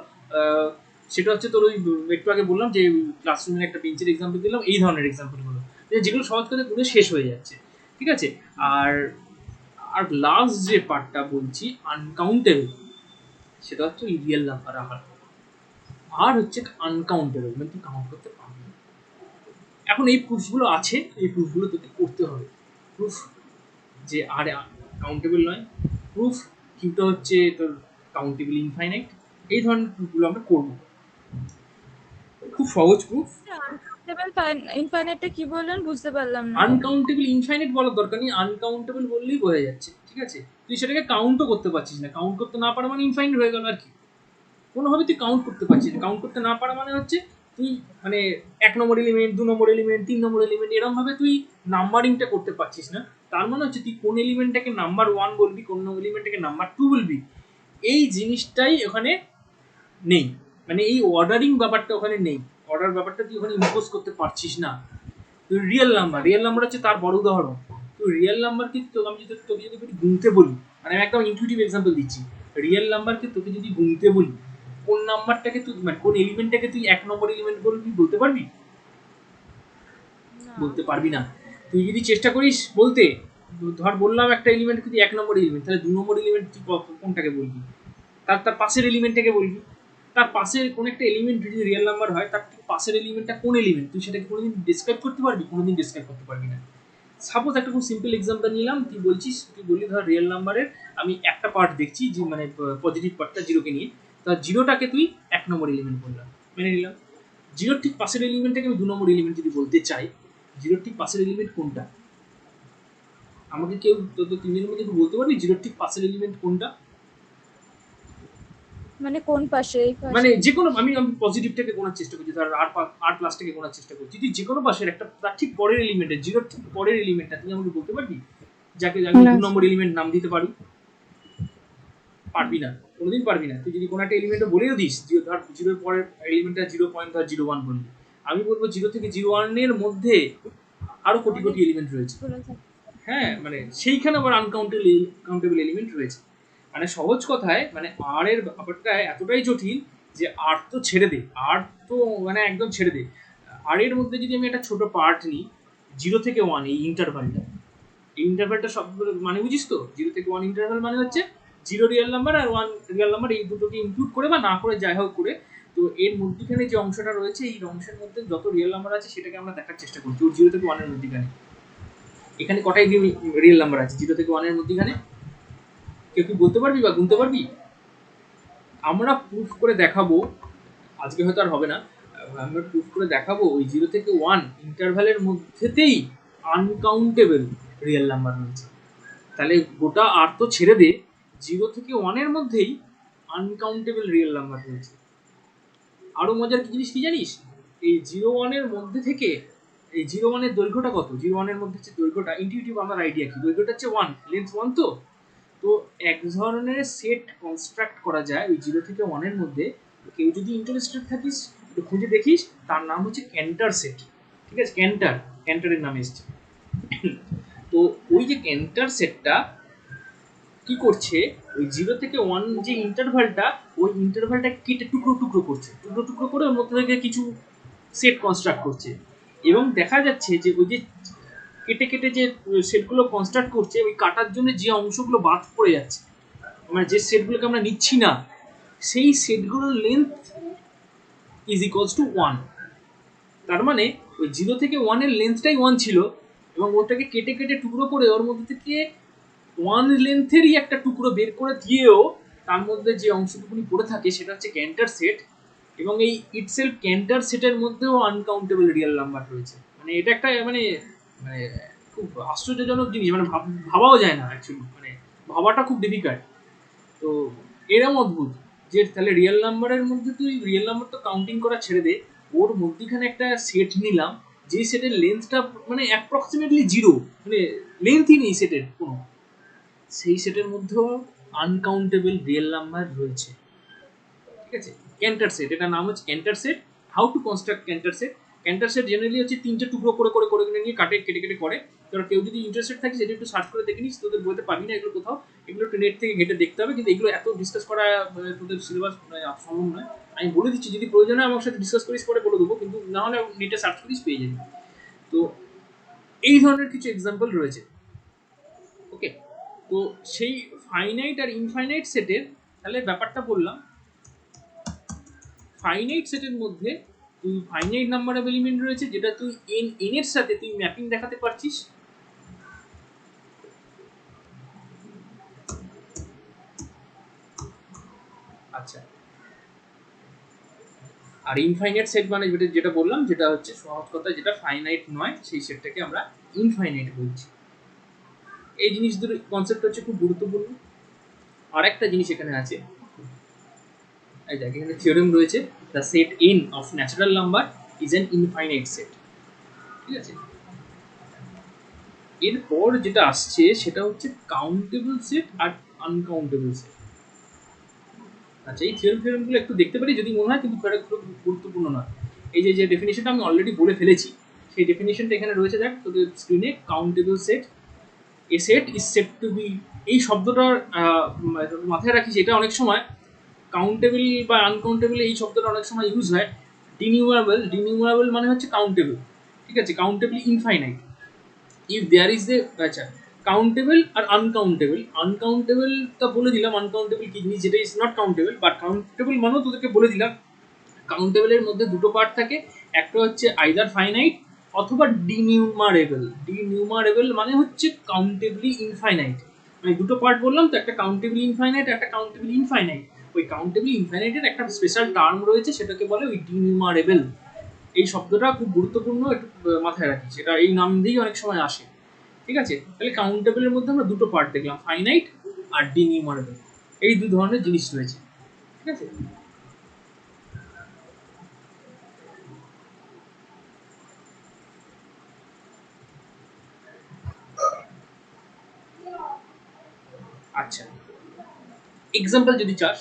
সেটা হচ্ছে তোর ওই একটু আগে বললাম যে ক্লাসরুমের একটা বেঞ্চের এক্সাম্পল দিলাম, এই ধরনের এক্সাম্পলগুলো যেগুলো সহজ করে করে শেষ হয়ে যাচ্ছে, ঠিক আছে। আর আর লাস্ট যে পার্টটা বলছি আনকাউন্টেবল, সেটা হচ্ছে রিয়েল নাম্বার। আর হচ্ছে আনকাউন্টেবল, মানে তুই কাউন্ট করতে পারবি না। এখন এই প্রুফগুলো আছে, এই প্রুফগুলো তোকে করতে হবে। প্রুফ যে আর কাউন্টেবল নয়, প্রুফ কিউটা হচ্ছে তোর কাউন্টেবল ইনফাইনাইট, এই ধরনের প্রুফগুলো আমরা করবো। খুব সহজ প্রুফ। আনকাউন্টেবল ইনফাইনাইটটা কি বললেন বুঝতে পারলাম না। আনকাউন্টেবল ইনফাইনাইট বলার দরকার নেই, আনকাউন্টেবল বললেই বোঝা যাচ্ছে, ঠিক আছে। তুই সেটাকে কাউন্টও করতে পারছিস না, কাউন্ট করতে না পারা মানে ইনফাইনাইট হয়ে গেল আর কি। কোনোভাবে তুই কাউন্ট করতে পারছিস না। কাউন্ট করতে না পারা মানে হচ্ছে তুই মানে 1 নম্বর এলিমেন্ট, 2 নম্বর এলিমেন্ট, 3 নম্বর এলিমেন্ট এরকম ভাবে তুই নাম্বারিংটা করতে পারছিস না। তার মানে হচ্ছে তুই কোন এলিমেন্টটাকে নাম্বার 1 বলবি, কোন এলিমেন্টটাকে নাম্বার 2 বলবি, এই জিনিসটাই ওখানে নেই। মানে এই অর্ডারিং ব্যাপারটা ওখানে নেই, অর্ডার ব্যাপারটা তুই ওখানে ইম্পোজ করতে পারছিস না। তুই রিয়েল নাম্বার হচ্ছে তার বড় উদাহরণ। তুই রিয়েল নাম্বারকে আমি যদি তোকে যদি গুনতে বলি, মানে আমি একদম ইনটিউটিভ এক্সাম্পল দিচ্ছি, রিয়েল নাম্বারকে তোকে যদি গুনতে বলি, কোন নাম্বারটাকে তুই মানে কোন এলিমেন্টটাকে তুই 1 নম্বর এলিমেন্ট বলবি, বলতে পারবি? বলতে পারবি না। তুই যদি চেষ্টা করিস বলতে, ধর বললাম একটা এলিমেন্ট যদি 1 নম্বর এলিমেন্ট, তাহলে 2 নম্বর এলিমেন্ট তুই কোনটাকে বলবি? তার পাশের এলিমেন্টটাকে বলবি। তার পাশের কোন একটা এলিমেন্ট যদি রিয়েল নাম্বার হয়, তার পাশের এলিমেন্টটা কোন এলিমেন্ট তুই সেটাকে কোনোদিন ডিসক্রাইব করতে পারবি? কোনোদিন ডিসক্রাইব করতে পারবি না। সাপোজ একটা খুব সিম্পল এক্সাম্পল নিলাম, তুই বললি ধর রিয়েল নাম্বারের আমি একটা পার্ট দেখছি যে মানে পজিটিভ পার্টটা জিরোকে নিয়ে, তা জিরোটাকে তুই 1 নম্বর এলিমেন্ট বললাম, মেনে নিলাম। জিরোর ঠিক পাশের এলিমেন্টটাকে আমি 2 নম্বর এলিমেন্ট যদি বলতে চাই, জিরোর ঠিক পাশের এলিমেন্ট কোনটা? আমাকে কেউ তো তিনজনের মধ্যে একটু বলতে পারবি জিরোর ঠিক পাশের এলিমেন্ট কোনটা? মানে কোন পাশে? এই পাশে? মানে যে কোনো আমি পজিটিভটাকে গোনার চেষ্টা করছি, ধর আর প্লাসটাকে গোনার চেষ্টা করছি, তুই যে কোনো পাশের একটা তার ঠিক পরের এলিমেন্টের জিরোর ঠিক পরের এলিমেন্টটা তুই আমাকে বলতে পারবি? যাকে আমি 2 নম্বর এলিমেন্ট নাম দিতে পারি? পারবি না, কোনোদিন পারবি না। তুই যদি কোনো একটা এলিমেন্টও বলেও দিস, ধর জিরোর পরের এলিমেন্টটা 0.01 বললি, আমি বলবো 0 থেকে 01 এর মধ্যে আরো কোটি কোটি এলিমেন্ট রয়েছে। হ্যাঁ, মানে সেইখানে আবার আনকাউন্টেবল এলিমেন্ট রয়েছে। মানে সহজ কথায় মানে আর এর ব্যাপারটা এতটাই জটিল যে আর তো ছেড়ে দে, আর তো মানে একদম ছেড়ে দে। আর এর মধ্যে যদি আমি একটা ছোট পার্ট নিই, 0 থেকে 1 এই ইন্টারভ্যালটা সব মানে বুঝিস তো? 0 থেকে 1 ইন্টারভ্যাল মানে হচ্ছে 0 রিয়েল নাম্বার আর 1 রিয়েল নাম্বার, এই দুটোকে ইনক্লুড করে বা না করে যাই হোক করে, তো এর মধ্যখানে যে অংশটা রয়েছে এই অংশের মধ্যে যত রিয়েল নাম্বার আছে সেটাকে আমরা দেখার চেষ্টা করছি ওর 0 থেকে 1 এর মধ্যখানে। এখানে কটাই রিয়েল নাম্বার আছে 0 থেকে 1 এর মধ্যখানে? কেউ কি বলতে পারবি বা গুনতে পারবি? আমরা প্রুফ করে দেখাবো, আজকে হয়তো আর হবে না, আমরা প্রুফ করে দেখাবো ওই 0 থেকে 1 ইন্টারভ্যালের মধ্যেতেই আনকাউন্টেবল রিয়েল নাম্বার রয়েছে। তাহলে গোটা আর তো ছেড়ে দে, 0 থেকে 1 এর মধ্যেই আনকাউন্টেবল রিয়েল নাম্বার রয়েছে। আরো মজার কি জিনিস কি জানিস? এই 0-1 এর মধ্যে থেকে এই 0-1 এর দৈর্ঘ্যটা কত? 0-1 এর মধ্যে হচ্ছে দৈর্ঘ্যটা, ইনটিউটিভ আমার আইডিয়া কি, দৈর্ঘ্যটা হচ্ছে 1, লেন্থ 1। তো এক ধরনের সেট কনস্ট্রাক্ট করা যায় ওই 0 থেকে 1 এর মধ্যে। কেউ যদি ইন্টারেস্টেড থাকিস একটু খুঁজে দেখিস, তার নাম হচ্ছে ক্যান্টার সেট, ঠিক আছে? ক্যান্টারের নাম এসছে। তো ওই যে ক্যান্টার সেটটা কি করছে, ওই 0 থেকে 1 যে ইন্টারভ্যালটা, ওই ইন্টারভ্যালটা কেটে টুকরো টুকরো করছে, টুকরো টুকরো করে ওর মধ্যে থেকে কিছু সেট কনস্ট্রাক্ট করছে। এবং দেখা যাচ্ছে যে ওই যে কেটে কেটে যে সেটগুলো কনস্ট্রাক্ট করছে, ওই কাটার জন্য যে অংশগুলো বাদ পড়ে যাচ্ছে, মানে যে সেটগুলোকে আমরা নিচ্ছি না, সেই সেটগুলোর লেন্থ ইজ ইকুয়ালস টু 1। তার মানে ওই 0 থেকে 1 এর লেন্থটাই 1 ছিল, এবং ওটাকে কেটে কেটে টুকরো করে ওর মধ্যে থেকে 1 লেন্থেরই একটা টুকরো বের করে দিয়েও তার মধ্যে যে অংশটুকুনি পড়ে থাকে সেটা হচ্ছে ক্যান্টার সেট। এবং এই ইটসেলফ ক্যান্টার সেটের মধ্যেও আনকাউন্টেবল রিয়েল নাম্বার রয়েছে। মানে এটা একটা মানে মানে খুব আশ্চর্যজনক জিনিস, মানে ভাবাও যায় না অ্যাকচুয়ালি, মানে ভাবাটা খুব ডিফিকাল্ট। তো এরকম অদ্ভুত যে তাহলে রিয়েল নাম্বারের মধ্যে তুই রিয়েল নাম্বার তো কাউন্টিং করা ছেড়ে দে, ওর মধ্যখানে একটা সেট নিলাম যে সেটের লেন্থটা মানে অ্যাপ্রক্সিমেটলি 0, মানে লেন্থই নেই সেটের কোনো, সেই সেটের মধ্যেও আনকাউন্টেবল রিয়েল নাম্বার রয়েছে। ঠিক আছে, ক্যান্টার সেট, এটা নাম হচ্ছে Canter set. How to construct Canter set? Canter set generally হচ্ছে 3টে টুকরো করে করে করে নিয়ে কেটে কেটে করে। কারণ কেউ যদি ইন্টারেস্টেড থাকে সেটা একটু সার্চ করে দেখে নিস, তোদের বইতে পাবি না এগুলো কোথাও, এগুলো একটু নেট থেকে ঘেটে দেখতে হবে। কিন্তু এগুলো এত ডিসকাস করা তোদের সিলেবাস সম্ভব নয়। আমি বলে দিচ্ছি, যদি প্রয়োজন হয় আমার সাথে ডিসকাস করিস পরে বলে দেবো, কিন্তু না হলে নেটে সার্চ করিস পেয়ে যাবি। তো এই ধরনের কিছু এক্সাম্পল রয়েছে। ওকে, তো সেই ফাইনাইট আর ইনফাইনাইট সেটের তাহলে ব্যাপারটা বললাম। ফাইনাইট সেটের মধ্যে তুই ফাইনাইট নাম্বার অফ এলিমেন্ট রয়েছে, যেটা তুই এন এর সাথে তুই ম্যাপিং দেখাতে পারছিস। আচ্ছা, আর ইনফাইনাইট সেট মানে যেটা বললাম, যেটা হচ্ছে সহজ কথা, যেটা ফাইনাইট নয় সেই সেটটাকে আমরা ইনফাইনাইট বলছি। এই জিনিস দুটো কনসেপ্ট হচ্ছে খুব গুরুত্বপূর্ণ। আর একটা জিনিস এখানে আছে, এই দেখ এখানে থিওরেম রয়েছে, the set n of natural number is an infinite set. ঠিক আছে, এরপর যেটা আসছে সেটা হচ্ছে কাউন্টেবল সেট আর আনকাউন্টেবল সেট। আচ্ছা, এই থিওরেমগুলো একটু দেখতে পারি যদি মনে হয়, কিন্তু খুব গুরুত্বপূর্ণ নয়। এই যে ডেফিনেশনটা আমি অলরেডি বলে ফেলেছি, সেই ডেফিনেশনটা এখানে রয়েছে, দেখ তোদের স্ক্রিনে। Countable set, a set is set to B, এই শব্দটার মাথায় রাখিস, এটা অনেক সময় কাউন্টেবল বা আনকাউন্টেবল এই শব্দটা অনেক সময় ইউজ হয়। ডিনিউমারেবল মানে হচ্ছে কাউন্টেবল। ঠিক আছে, countable infinite. If there is a, আচ্ছা, কাউন্টেবল আর আনকাউন্টেবল। আনকাউন্টেবলটা বলে দিলাম, আনকাউন্টেবল কি জিনিস, যেটা is not countable. But countable মানেও তোদেরকে বলে দিলাম, কাউন্টেবলের মধ্যে দুটো পার্ট থাকে, একটা হচ্ছে আইদার ফাইনাইট অথবা ডিনিউমারেবল। ডিনিউমারেবল মানে হচ্ছে কাউন্টেবলি ইনফাইনাইট। আমি দুটো পার্ট বললাম তো, একটা কাউন্টেবলি ইনফাইনাইট, একটা কাউন্টেবলি ইনফাইনাইট। ওই কাউন্টেবলি ইনফাইনাইটের একটা স্পেশাল টার্ম রয়েছে, সেটাকে বলে ওই ডিনিউমারেবল। এই শব্দটা খুব গুরুত্বপূর্ণ, একটু মাথায় রাখি, সেটা এই নাম দিয়েই অনেক সময় আসে। ঠিক আছে, তাহলে কাউন্টেবলের মধ্যে আমরা দুটো পার্ট দেখলাম, ফাইনাইট আর ডিনিউমারেবল। এই দু ধরনের জিনিস রয়েছে। ঠিক আছে, আচ্ছা, এক্সাম্পল যদি চাস,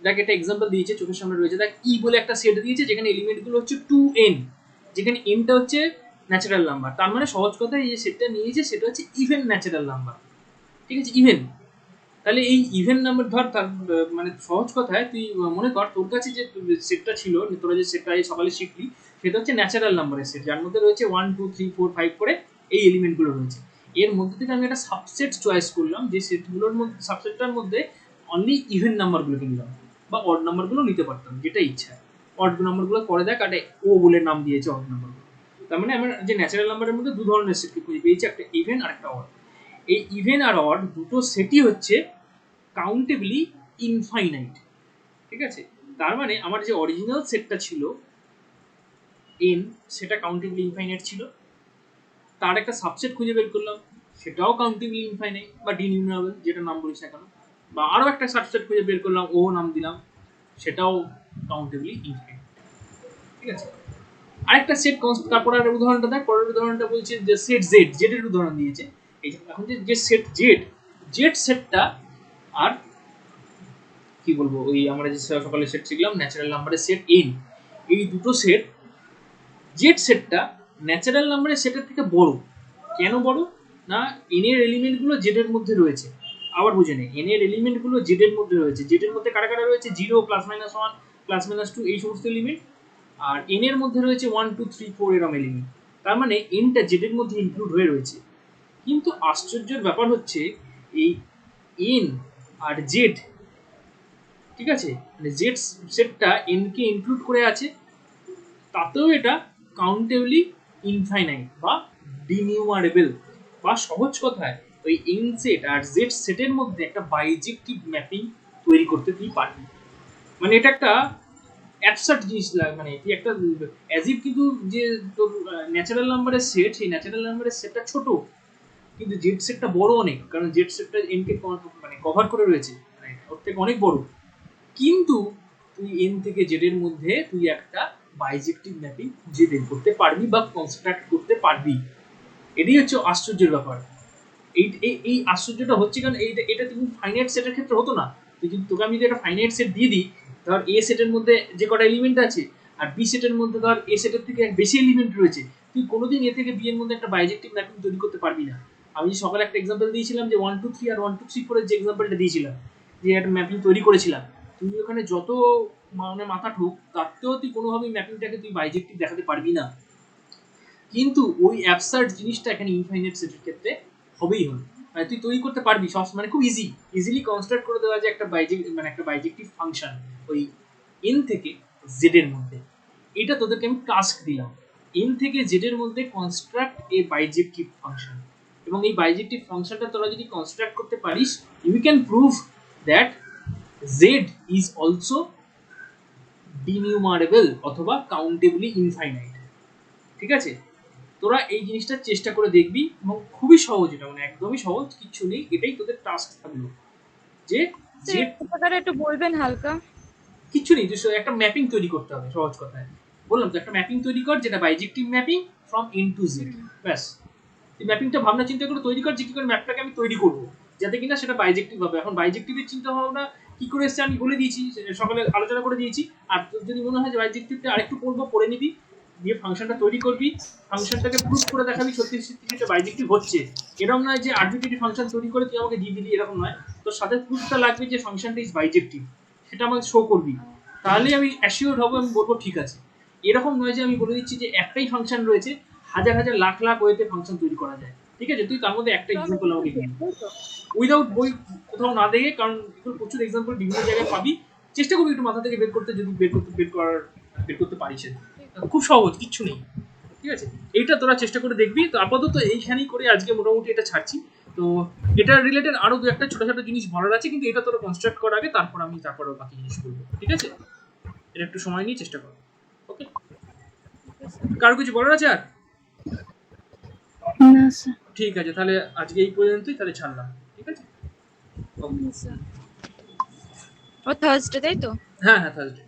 দেখ একটা এক্সাম্পল দিয়েছে চোখের সামনে রয়েছে, দেখ ই বলে একটা সেট দিয়েছে, যেখানে এলিমেন্টগুলো হচ্ছে 2n, যেখানে nটা হচ্ছে ন্যাচারাল নাম্বার। তার মানে সহজ কথায় এই যে সেটটা নিয়েছে সেটা হচ্ছে ইভেন ন্যাচারাল নাম্বার। ঠিক আছে, ইভেন। তাহলে এই ইভেন নাম্বার ধর, তার মানে সহজ কথায় তুই মনে কর তোর কাছে যে সেটটা ছিল, তোরা যে সেটটা সকালে শিখলি, সেটা হচ্ছে ন্যাচারাল নাম্বারের সেট, যার মধ্যে রয়েছে 1 2 3 4 5 করে এই এলিমেন্টগুলো রয়েছে। এর মধ্যে থেকে আমি একটা সাবসেট চয়েস করলাম, যে সেটগুলোর মধ্যে, সাবসেটটার মধ্যে অনলি ইভেন নাম্বারগুলোকে নিলাম, বা অড নাম্বারগুলো নিতে পারতাম, যেটা ইচ্ছা। অড নাম্বারগুলো পরে দেখ, একটা ও বলে নাম দিয়েছে অড নাম্বারগুলো। তার মানে আমার যে ন্যাচারাল নাম্বারের মধ্যে দু ধরনের সেটকে খুঁজে পেয়েছি, একটা ইভেন আর একটা অড। এই ইভেন আর অড দুটো সেটই হচ্ছে কাউন্টেবলি ইনফাইনাইট। ঠিক আছে, তার মানে আমার যে অরিজিনাল সেটটা ছিল n, সেটা কাউন্টেবলি ইনফাইনাইট ছিল। তার একটা সাবসেট খুঁজে বের করলাম, সেটাও কাউন্টেবলি ইনফাইনাইট বা ডিনিউমারেবল, যেটা নাম বলিস না কেন। বা আরও একটা সাবসেট খুঁজে বের করলাম, ও নাম দিলাম, সেটাও কাউন্টেবলি ইনফাইনাইট। ঠিক আছে, আরেকটা সেট, তারপর আর উদাহরণটা দেখ, পরের উদাহরণটা বলছে যে সেট জেড, জেডের উদাহরণ দিয়েছে। এই এখন যে সেট জেড, জেড সেটটা আর কি বলবো, ওই আমরা যে সকালে সেট শিখলাম ন্যাচারাল নাম্বারের সেট n, এই দুটো সেট, জেড সেটটা ন্যাচারাল নাম্বারের সেটের থেকে বড়। কেন বড়? না, n এর এলিমেন্টগুলো জেড এর মধ্যে রয়েছে। আবার বুঝে নে, n এর এলিমেন্টগুলো জেড এর মধ্যে রয়েছে। জেড এর মধ্যে কারা কারা রয়েছে? 0 +-1 +-2 এই সমস্ত এলিমেন্ট। আর n এর মধ্যে রয়েছে 1 2 3 4 এরম এলিমেন্ট। তার মানে nটা জেড এর মধ্যে ইনক্লুড হয়ে রয়েছে। কিন্তু আশ্চর্যের ব্যাপার হচ্ছে, এই n আর জেড, ঠিক আছে, মানে জেড সেটটা n কে ইনক্লুড করে আছে, তাতেও এটা কাউন্টেবলি ইনফাইনাইট বা ডিনিউমারেবল। বা সহজ কথায় ওই n সেট আর z সেটের মধ্যে একটা বাইজেক্টিভ ম্যাপিং তৈরি করতে তুই পারবি। মানে এটা একটা অ্যাবসার্ড জিনিস, মানে কি একটা অ্যাজ ইফ, কিন্তু যে তোর ন্যাচারাল নাম্বারের সেট, সেই ন্যাচারাল নাম্বারের সেটটা ছোট, কিন্তু জেড সেটটা বড় অনেক, কারণ জেড সেটটা n কে মানে কভার করে রয়েছে, মানে ওর থেকে অনেক বড়। কিন্তু তুই n থেকে z এর মধ্যে তুই একটা বাইজেক্টিভ ম্যাপিং খুঁজে বের করতে পারবি বা কনস্ট্রাক্ট করতে পারবি। এটাই হচ্ছে আশ্চর্যের ব্যাপার। এই এই এই আশ্চর্যটা হচ্ছে কারণ এইটা এটা তুমি ফাইনাইট সেটের ক্ষেত্রে হতো না। তুই যদি তোকে আমি যদি একটা ফাইনাইট সেট দিয়ে দিই, ধর এ সেটের মধ্যে যে কটা এলিমেন্ট আছে আর বি সেটের মধ্যে ধর এ সেটের থেকে এক বেশি এলিমেন্ট রয়েছে, তুই কোনোদিন এ থেকে বি এর মধ্যে একটা বাইজেক্টিভ ম্যাপিং তৈরি করতে পারবি না। আমি সকালে একটা এক্সাম্পল দিয়েছিলাম যে 1 2 3 আর 1 2 3 4 যে এক্সাম্পলটা দিয়েছিলাম, যে একটা ম্যাপিং তৈরি করেছিলাম, তুই ওখানে যত মানে মাথা ঠোক তাতেও তুই কোনোভাবেই ম্যাপিংটাকে তুই বাইজেক্টিভ দেখাতে পারবি না। কিন্তু ওই অ্যাবসার্ড জিনিসটা এখানে ইনফাইনাইট সেটের ক্ষেত্রে হবেই হবে। মানে তুই তৈরি করতে পারবি সব, মানে খুব ইজিলি কনস্ট্রাক্ট করে দেওয়া যায় একটা মানে একটা বাইজেক্টিভ ফাংশন ওই এন থেকে জেড এর মধ্যে। এটা তোদেরকে আমি টাস্ক দিলাম, এন থেকে জেড এর মধ্যে কনস্ট্রাক্ট এ বাইজেক্টিভ ফাংশন, এবং এই বাইজেক্টিভ ফাংশনটা তোরা যদি কনস্ট্রাক্ট করতে পারিস, you can prove that Z is also denumerable অথবা কাউন্টেবলি ইনফাইনাইট। ঠিক আছে, তোরা এই জিনিসটা চেষ্টা করে দেখবি এবং খুবই সহজ, এটা মানে একদমই সহজ, কিচ্ছু নেই, এটাই তোদের টাস্ক থাকলো যে যে একটু বলবেন হালকা। কিচ্ছু নেই, তুই একটা ম্যাপিং তৈরি করতে হবে, সহজ কথায় বললাম তো, একটা ম্যাপিং তৈরি কর যেটা bijective mapping from N to Z. ব্যাস, এই ম্যাপিংটা ভাবনা চিন্তা করে তৈরি কর যে কি করে ম্যাপটাকে আমি তৈরি করবো যাতে কিনা সেটা বাইজেক্টিভ হবে। এখন বাইজেক্টিভের চিন্তা ভাবনা কি করে এসছে আমি বলে দিয়েছি, সকালে আলোচনা করে দিয়েছি। আর তোর যদি মনে হয় যে বাইজেক্টিভটা আরেকটু পড়বো, পড়ে নিবি, দিয়ে ফাংশনটা তৈরি করবি, ফাংশনটাকে প্রুফ করে দেখাবি সত্যি সত্যি সেটা বাইজেক্টিভ হচ্ছে। এরকম নয় যে আরবিট্রারি ফাংশন তৈরি করে তুই আমাকে দিয়ে দিলি, এরকম নয়, তোর সাথে প্রুফটা লাগবে যে ফাংশনটা ইজ বাইজেক্টিভ, সেটা আমাকে শো করবি, তাহলে আমি অ্যাসিওর হবো, আমি বলবো ঠিক আছে। এরকম নয় যে আমি বলে দিচ্ছি যে একটাই ফাংশন রয়েছে, হাজার হাজার লাখ লাখ ওয়েতে ফাংশন তৈরি করা যায়, ঠিক আছে, তুই তার মধ্যে একটা এক্সাম্পল আমাকে দিবি উইদাউট বই কোথাও না দেখে, কারণ এগুলো প্রচুর এক্সাম্পল বিভিন্ন জায়গায় পাবি, চেষ্টা করবি একটু মাথা থেকে বের করতে, যদি বের করতে পারিস, খুব সহজ, কিচ্ছু নেই, ঠিক আছে, এইটা তোরা চেষ্টা করে দেখবি। তো আপাতত এইখানেই করে আজকে মোটামুটি এটা ছাড়ছি। তো এটা রিলেটেড আরো দু একটা ছোট ছোট জিনিস বলার আছে, কিন্তু এটা তোরা কনস্ট্রাক্ট করার আগে তারপর আমি তারপরে বাকি জিনিস করবো, ঠিক আছে, এটা একটু সময় নিয়ে চেষ্টা করো। ওকে, কারো কিছু বলার আছে আর? না স্যার। ঠিক আছে, তাহলে আজকে এই পর্যন্তই, তাহলে ছাড়লাম, ঠিক আছে। ও থার্সডে তাই তো? হ্যাঁ হ্যাঁ, থার্সডে।